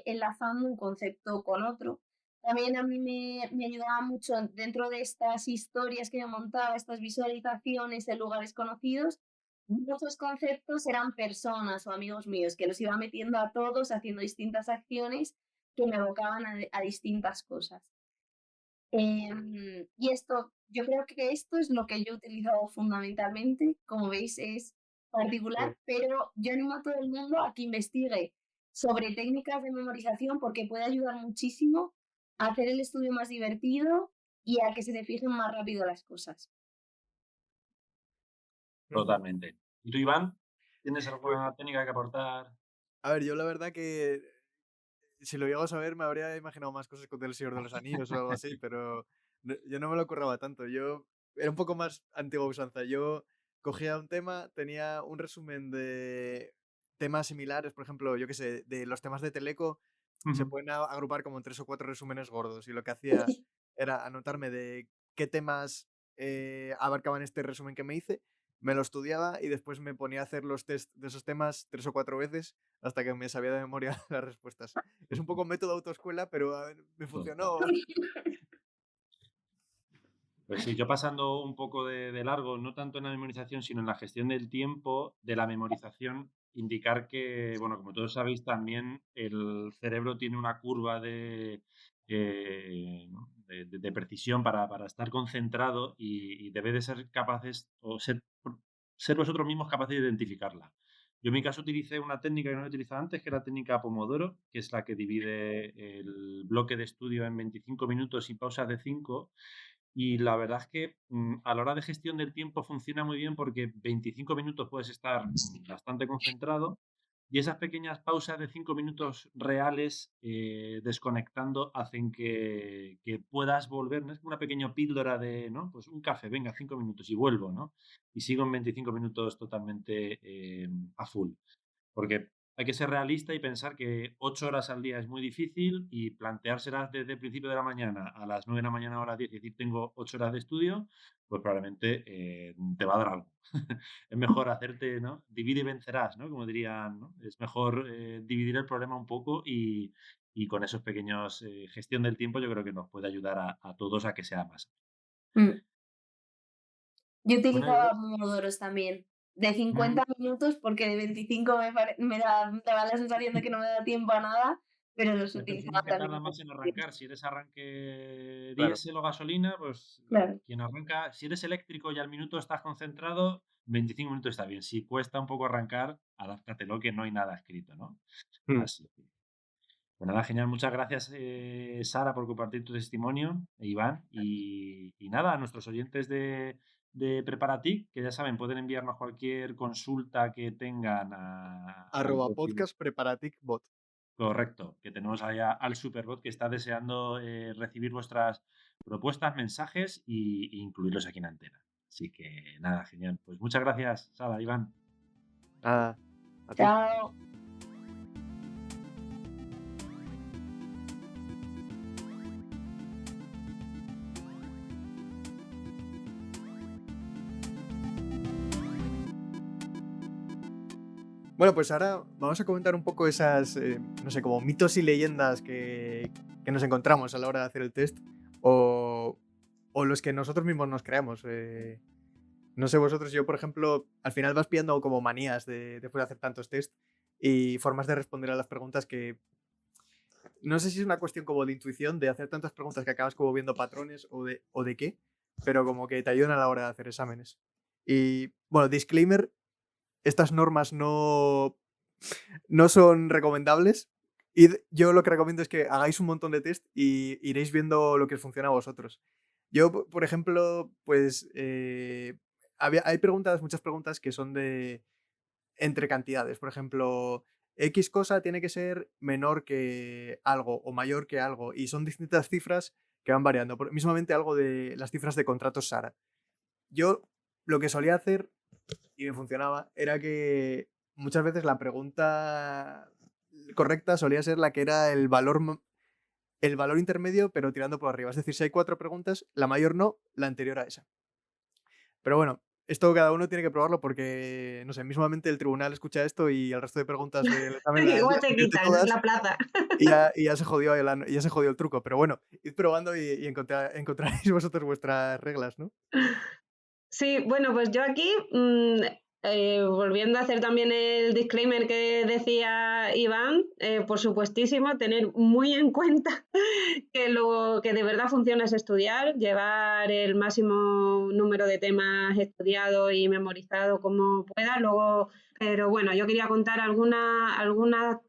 enlazando un concepto con otro. También a mí me ayudaba mucho dentro de estas historias que yo montaba, estas visualizaciones de lugares conocidos. Muchos conceptos eran personas o amigos míos que los iba metiendo a todos haciendo distintas acciones que me evocaban a distintas cosas. Y esto, yo creo que esto es lo que yo he utilizado fundamentalmente. Como veis, es particular, pero yo animo a todo el mundo a que investigue sobre técnicas de memorización porque puede ayudar muchísimo a hacer el estudio más divertido y a que se te fijen más rápido las cosas. Totalmente. ¿Y tú, Iván? ¿Tienes alguna técnica que aportar? A ver, yo la verdad que si lo llego a saber me habría imaginado más cosas con El Señor de los Anillos o algo así, pero yo no me lo curraba tanto. Yo era un poco más antigua usanza. Yo cogía un tema, tenía un resumen de temas similares, por ejemplo, yo qué sé, de los temas de Teleco se pueden agrupar como en 3 o 4 resúmenes gordos y lo que hacía era anotarme de qué temas abarcaban este resumen que me hice, me lo estudiaba y después me ponía a hacer los test de esos temas 3 o 4 veces hasta que me sabía de memoria las respuestas. Es un poco método autoescuela, pero a ver, me funcionó. Pues sí, yo pasando un poco de largo, no tanto en la memorización, sino en la gestión del tiempo de la memorización, indicar que, bueno, como todos sabéis, también el cerebro tiene una curva ¿no? de precisión para estar concentrado y debe de ser capaces o ser vosotros mismos capaces de identificarla. Yo en mi caso utilicé una técnica que no he utilizado antes, que es la técnica Pomodoro, que es la que divide el bloque de estudio en 25 minutos y pausas de 5. Y la verdad es que a la hora de gestión del tiempo funciona muy bien porque 25 minutos puedes estar bastante concentrado y esas pequeñas pausas de 5 minutos reales desconectando hacen que puedas volver, no es como una pequeña píldora de, ¿no? Pues un café, venga, 5 minutos y vuelvo, ¿no? Y sigo en 25 minutos totalmente a full. Porque hay que ser realista y pensar que 8 horas al día es muy difícil y planteárselas desde el principio de la mañana a las 9 de la mañana a las 10 y decir tengo 8 horas de estudio, pues probablemente te va a dar algo. Es mejor hacerte, ¿no? Divide y vencerás, ¿no? Como dirían, ¿no? Es mejor dividir el problema un poco y con esos pequeños gestión del tiempo yo creo que nos puede ayudar a todos a que sea más. Mm. Yo Bueno, utilizaba Pomodoros también, de 50 minutos, porque de 25 me daba la sensación de que no me da tiempo a nada, pero los hay utilizaba personas que también. tardan más en arrancar. Si eres arranque Claro. diésel o gasolina, pues Claro. quien arranca, si eres eléctrico y al minuto estás concentrado, 25 minutos está bien. Si cuesta un poco arrancar, adáptatelo, que no hay nada escrito, ¿no? Mm. Así que, pues nada, genial. Muchas gracias, Sara, por compartir tu testimonio, Iván. Y nada, a nuestros oyentes de Preparatic, que ya saben, pueden enviarnos cualquier consulta que tengan al perfil. @podcast preparaticbot. Correcto, que tenemos allá al Superbot que está deseando recibir vuestras propuestas, mensajes e incluirlos aquí en Antena. Así que nada, genial. Pues muchas gracias, Sara, Iván. Nada, a ti. Chao. Bueno, pues ahora vamos a comentar un poco esas, no sé, como mitos y leyendas que nos encontramos a la hora de hacer el test o los que nosotros mismos nos creamos. No sé vosotros, yo por ejemplo, al final vas pillando como manías después de hacer tantos test y formas de responder a las preguntas que no sé si es una cuestión como de intuición, de hacer tantas preguntas que acabas como viendo patrones o de qué, pero como que te ayudan a la hora de hacer exámenes. Y bueno, disclaimer, estas normas no son recomendables. Y yo lo que recomiendo es que hagáis un montón de test y iréis viendo lo que os funciona a vosotros. Yo, por ejemplo, pues hay preguntas, muchas preguntas que son de entre cantidades. Por ejemplo, X cosa tiene que ser menor que algo o mayor que algo. Y son distintas cifras que van variando. Mismamente algo de las cifras de contratos SARA. Yo lo que solía hacer y me funcionaba era que muchas veces la pregunta correcta solía ser la que era el valor intermedio, pero tirando por arriba. Es decir, si hay 4 preguntas, la mayor no, la anterior a esa. Pero bueno, esto cada uno tiene que probarlo porque, no sé, mismamente el tribunal escucha esto y el resto de preguntas del examen Igual te mete quitan todas la plaza. y ya se jodió el truco. Pero bueno, id probando y encontraréis vosotros vuestras reglas, ¿no? Sí, bueno, pues yo aquí, volviendo a hacer también el disclaimer que decía Iván, por supuestísimo, tener muy en cuenta que lo que de verdad funciona es estudiar, llevar el máximo número de temas estudiados y memorizados como pueda. Luego, pero bueno, yo quería contar algunos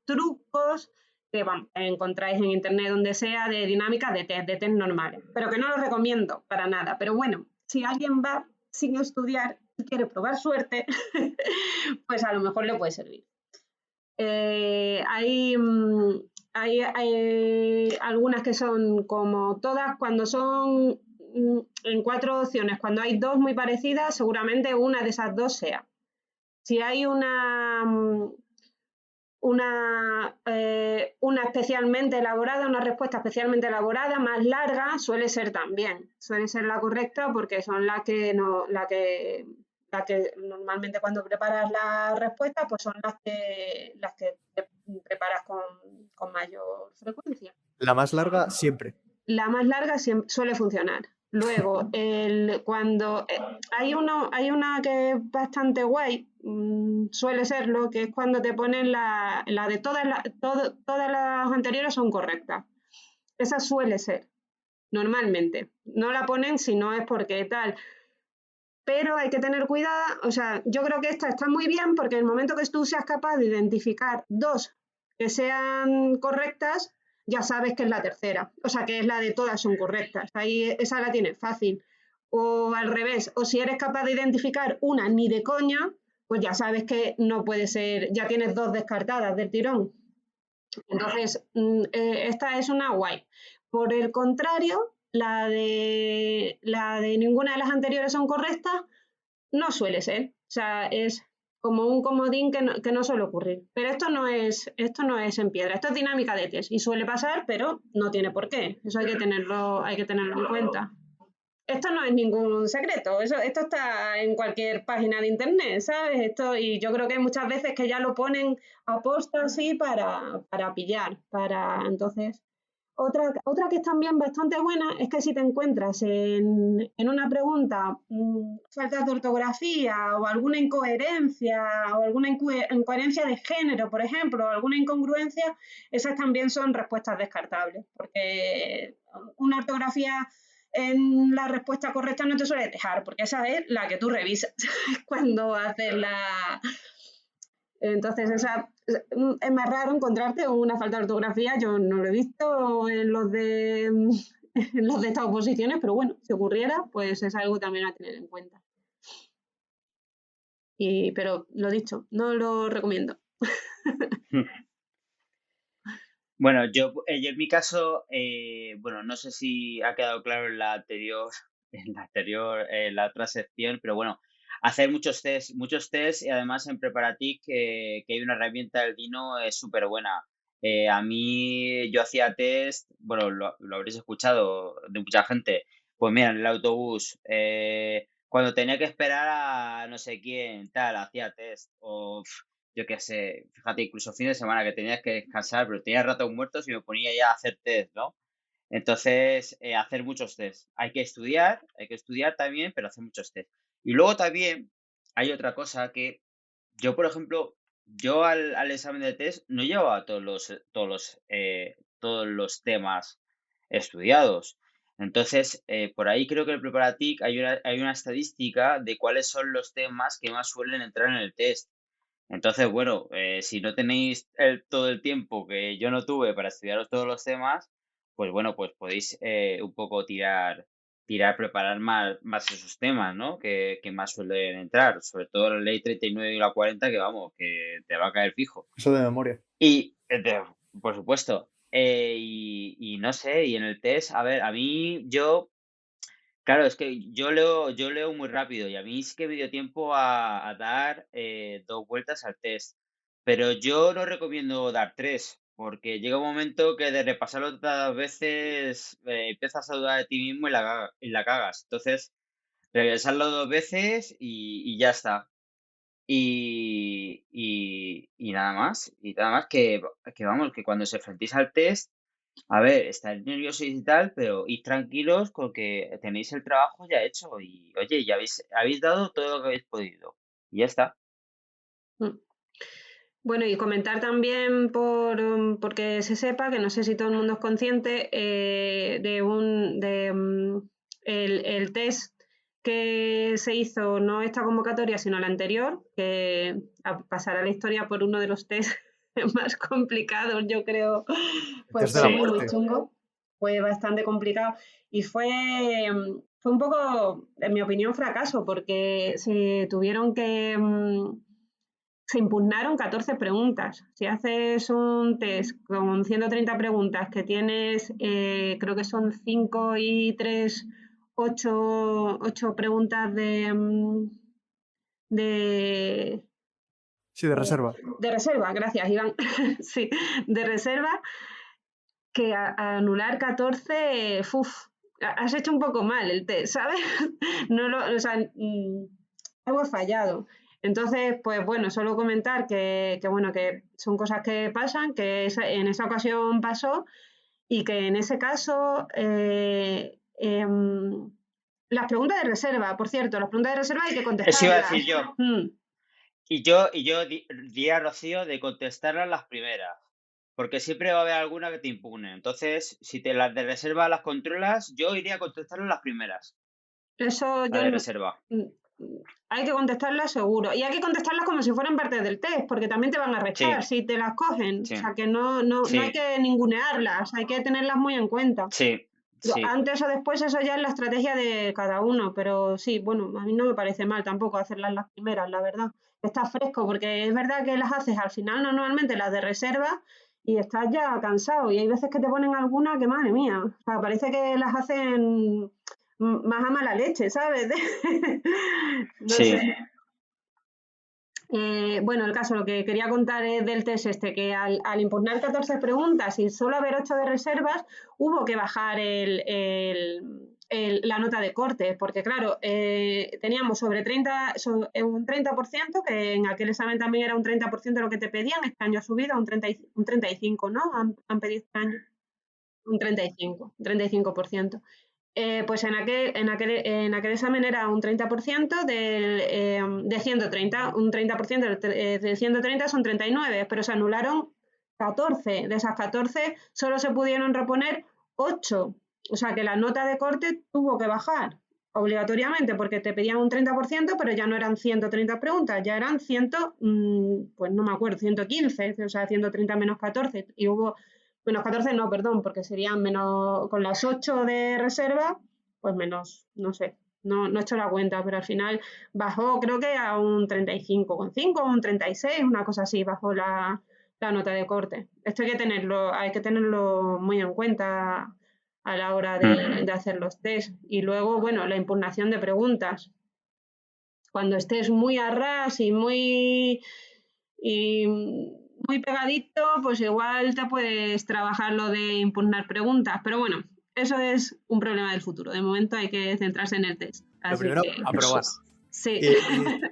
trucos que encontráis en internet donde sea de dinámicas de test normales, pero que no los recomiendo para nada. Pero bueno, si alguien va sin estudiar y quiere probar suerte, pues a lo mejor le puede servir. Hay algunas que son como todas, cuando son en 4 opciones, cuando hay 2 muy parecidas, seguramente una de esas 2 sea. Si hay una una especialmente elaborada, una respuesta especialmente elaborada, más larga, suele ser la correcta porque son la que normalmente cuando preparas la respuesta, pues son las que te preparas con mayor frecuencia. La más larga siempre. La más larga suele funcionar. Luego, cuando hay una que es bastante guay, suele serlo, que es cuando te ponen la de todas las anteriores son correctas. Esa suele ser, normalmente. No la ponen si no es porque tal. Pero hay que tener cuidado, o sea, yo creo que esta está muy bien porque en el momento que tú seas capaz de identificar 2 que sean correctas, ya sabes que es la tercera, o sea, que es la de todas son correctas, ahí esa la tienes fácil. O al revés, o si eres capaz de identificar una ni de coña, pues ya sabes que no puede ser, ya tienes 2 descartadas del tirón. Entonces, esta es una guay. Por el contrario, la de ninguna de las anteriores son correctas, no suele ser. O sea, es como un comodín que no suele ocurrir. Pero esto no es en piedra, esto es dinámica de test y suele pasar, pero no tiene por qué. Eso hay que tenerlo en cuenta. Esto no es ningún secreto, esto está en cualquier página de internet, ¿sabes? Y yo creo que hay muchas veces que ya lo ponen a posta así para pillar, entonces. Otra que es también bastante buena es que si te encuentras en una pregunta faltas de ortografía o alguna incoherencia o alguna incoherencia de género, por ejemplo, o alguna incongruencia, esas también son respuestas descartables, porque una ortografía en la respuesta correcta no te suele dejar, porque esa es la que tú revisas cuando haces la... Entonces, es más raro encontrarte una falta de ortografía. Yo no lo he visto en los de estas oposiciones, pero bueno, si ocurriera, pues es algo también a tener en cuenta. Pero lo dicho, no lo recomiendo. Bueno, yo en mi caso, bueno, no sé si ha quedado claro en la otra sección, pero bueno, hacer muchos test y además en Preparatic que hay una herramienta del Dino es súper buena. A mí yo hacía test, bueno, lo habréis escuchado de mucha gente, pues mira, en el autobús, cuando tenía que esperar a no sé quién, tal, hacía test, o yo qué sé, fíjate, incluso fin de semana que tenías que descansar, pero tenía ratos muertos y me ponía ya a hacer test, ¿no? Entonces, hacer muchos test. Hay que estudiar también, pero hacer muchos test. Y luego también hay otra cosa que yo, por ejemplo, yo al examen de test no llevaba todos los temas estudiados. Entonces, por ahí creo que en el Preparatic hay una estadística de cuáles son los temas que más suelen entrar en el test. Entonces, bueno, si no tenéis todo el tiempo que yo no tuve para estudiaros todos los temas, pues bueno, pues podéis un poco preparar más esos temas, ¿no? Que más suelen entrar, sobre todo la ley 39 y la 40, que vamos, que te va a caer fijo. Eso de memoria. Y, por supuesto, y no sé, y en el test, a ver, claro, es que yo leo muy rápido y a mí sí que me dio tiempo a dar 2 vueltas al test. Pero yo no recomiendo dar 3, porque llega un momento que de repasarlo tantas veces empiezas a dudar de ti mismo y la cagas. Entonces, regresarlo 2 veces y ya está. Y nada más. Y nada más que vamos, que cuando se enfrentéis al test. A ver, estáis nerviosos y tal, pero id tranquilos con que tenéis el trabajo ya hecho y, oye, ya habéis dado todo lo que habéis podido. Y ya está. Bueno, y comentar también porque se sepa, que no sé si todo el mundo es consciente, el test que se hizo, no esta convocatoria, sino la anterior, que pasará la historia por uno de los test más complicados, yo creo, pues Test de la fue muy muerte. chungo, fue bastante complicado y fue un poco, en mi opinión, fracaso, porque se impugnaron 14 preguntas. Si haces un test con 130 preguntas que tienes, creo que son 5 y 3, 8 preguntas de Sí, de reserva. De reserva, gracias, Iván. Sí, de reserva, que a anular 14, has hecho un poco mal el test, ¿sabes? O sea, algo fallado. Entonces, pues bueno, solo comentar que bueno, que son cosas que pasan, que en esa ocasión pasó y que en ese caso las preguntas de reserva, por cierto, las preguntas de reserva hay que Eso iba a contestarlas. decir yo. Mm. Y yo diría a Rocío de contestarlas las primeras, porque siempre va a haber alguna que te impugne. Entonces, si te las de reserva las controlas, yo iría a contestarlas las primeras, Eso las yo de reserva. hay que contestarlas seguro. Y hay que contestarlas como si fueran parte del test, porque también te van a rechar Sí, si te las cogen. sí, O sea, que no hay sí, que ningunearlas, hay que tenerlas muy en cuenta. sí, sí. Antes o después, eso ya es la estrategia de cada uno, pero sí, bueno, a mí no me parece mal tampoco hacerlas las primeras, la verdad. Está fresco, porque es verdad que las haces al final normalmente las de reserva y estás ya cansado. Y hay veces que te ponen alguna que, madre mía, o sea, parece que las hacen más a mala leche, ¿sabes? No Sí. sé. Bueno, el caso, lo que quería contar es del test este, que al impugnar 14 preguntas y solo haber 8 de reservas, hubo que bajar la nota de corte, porque claro, teníamos un 30%, que en aquel examen también era un 30% lo que te pedían, este año ha subido a un 35%, ¿no? Han pedido este año un 35%. Pues en aquel examen era un 30% de 130, un 30% de 130 son 39, pero se anularon 14. De esas 14 solo se pudieron reponer 8. O sea que la nota de corte tuvo que bajar obligatoriamente porque te pedían un 30%, pero ya no eran 130 preguntas, ya eran 100, pues no me acuerdo, 115, o sea, 130 menos 14. Y hubo menos 14 no, perdón, porque serían menos, con las 8 de reserva, pues menos, no sé, no he hecho la cuenta, pero al final bajó creo que a un 35,5, un 36, una cosa así, bajó la nota de corte. Esto hay que tenerlo muy en cuenta a la hora de hacer los test. Y luego, bueno, la impugnación de preguntas. Cuando estés muy a ras y muy pegadito, pues igual te puedes trabajar lo de impugnar preguntas, pero bueno, eso es un problema del futuro. De momento hay que centrarse en el test. Lo Así primero, que, a probar. sí. Y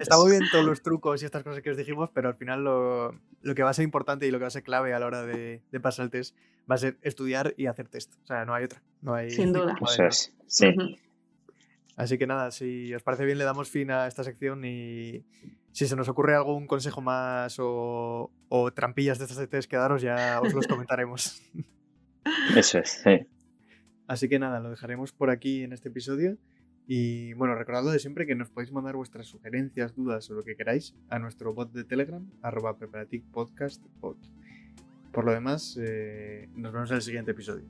está muy bien todos los trucos y estas cosas que os dijimos, pero al final lo que va a ser importante y lo que va a ser clave a la hora de pasar el test va a ser estudiar y hacer test. O sea, no hay otra. No hay Sin duda. Eso es, sí. Ujú. Así que nada, si os parece bien, le damos fin a esta sección y si se nos ocurre algún consejo más o trampillas de estas test que daros, ya os los comentaremos. Eso es, sí. Así que nada, lo dejaremos por aquí en este episodio. Y bueno, recordad lo de siempre, que nos podéis mandar vuestras sugerencias, dudas o lo que queráis a nuestro bot de Telegram, @preparaticpodcast. Por lo demás, nos vemos en el siguiente episodio.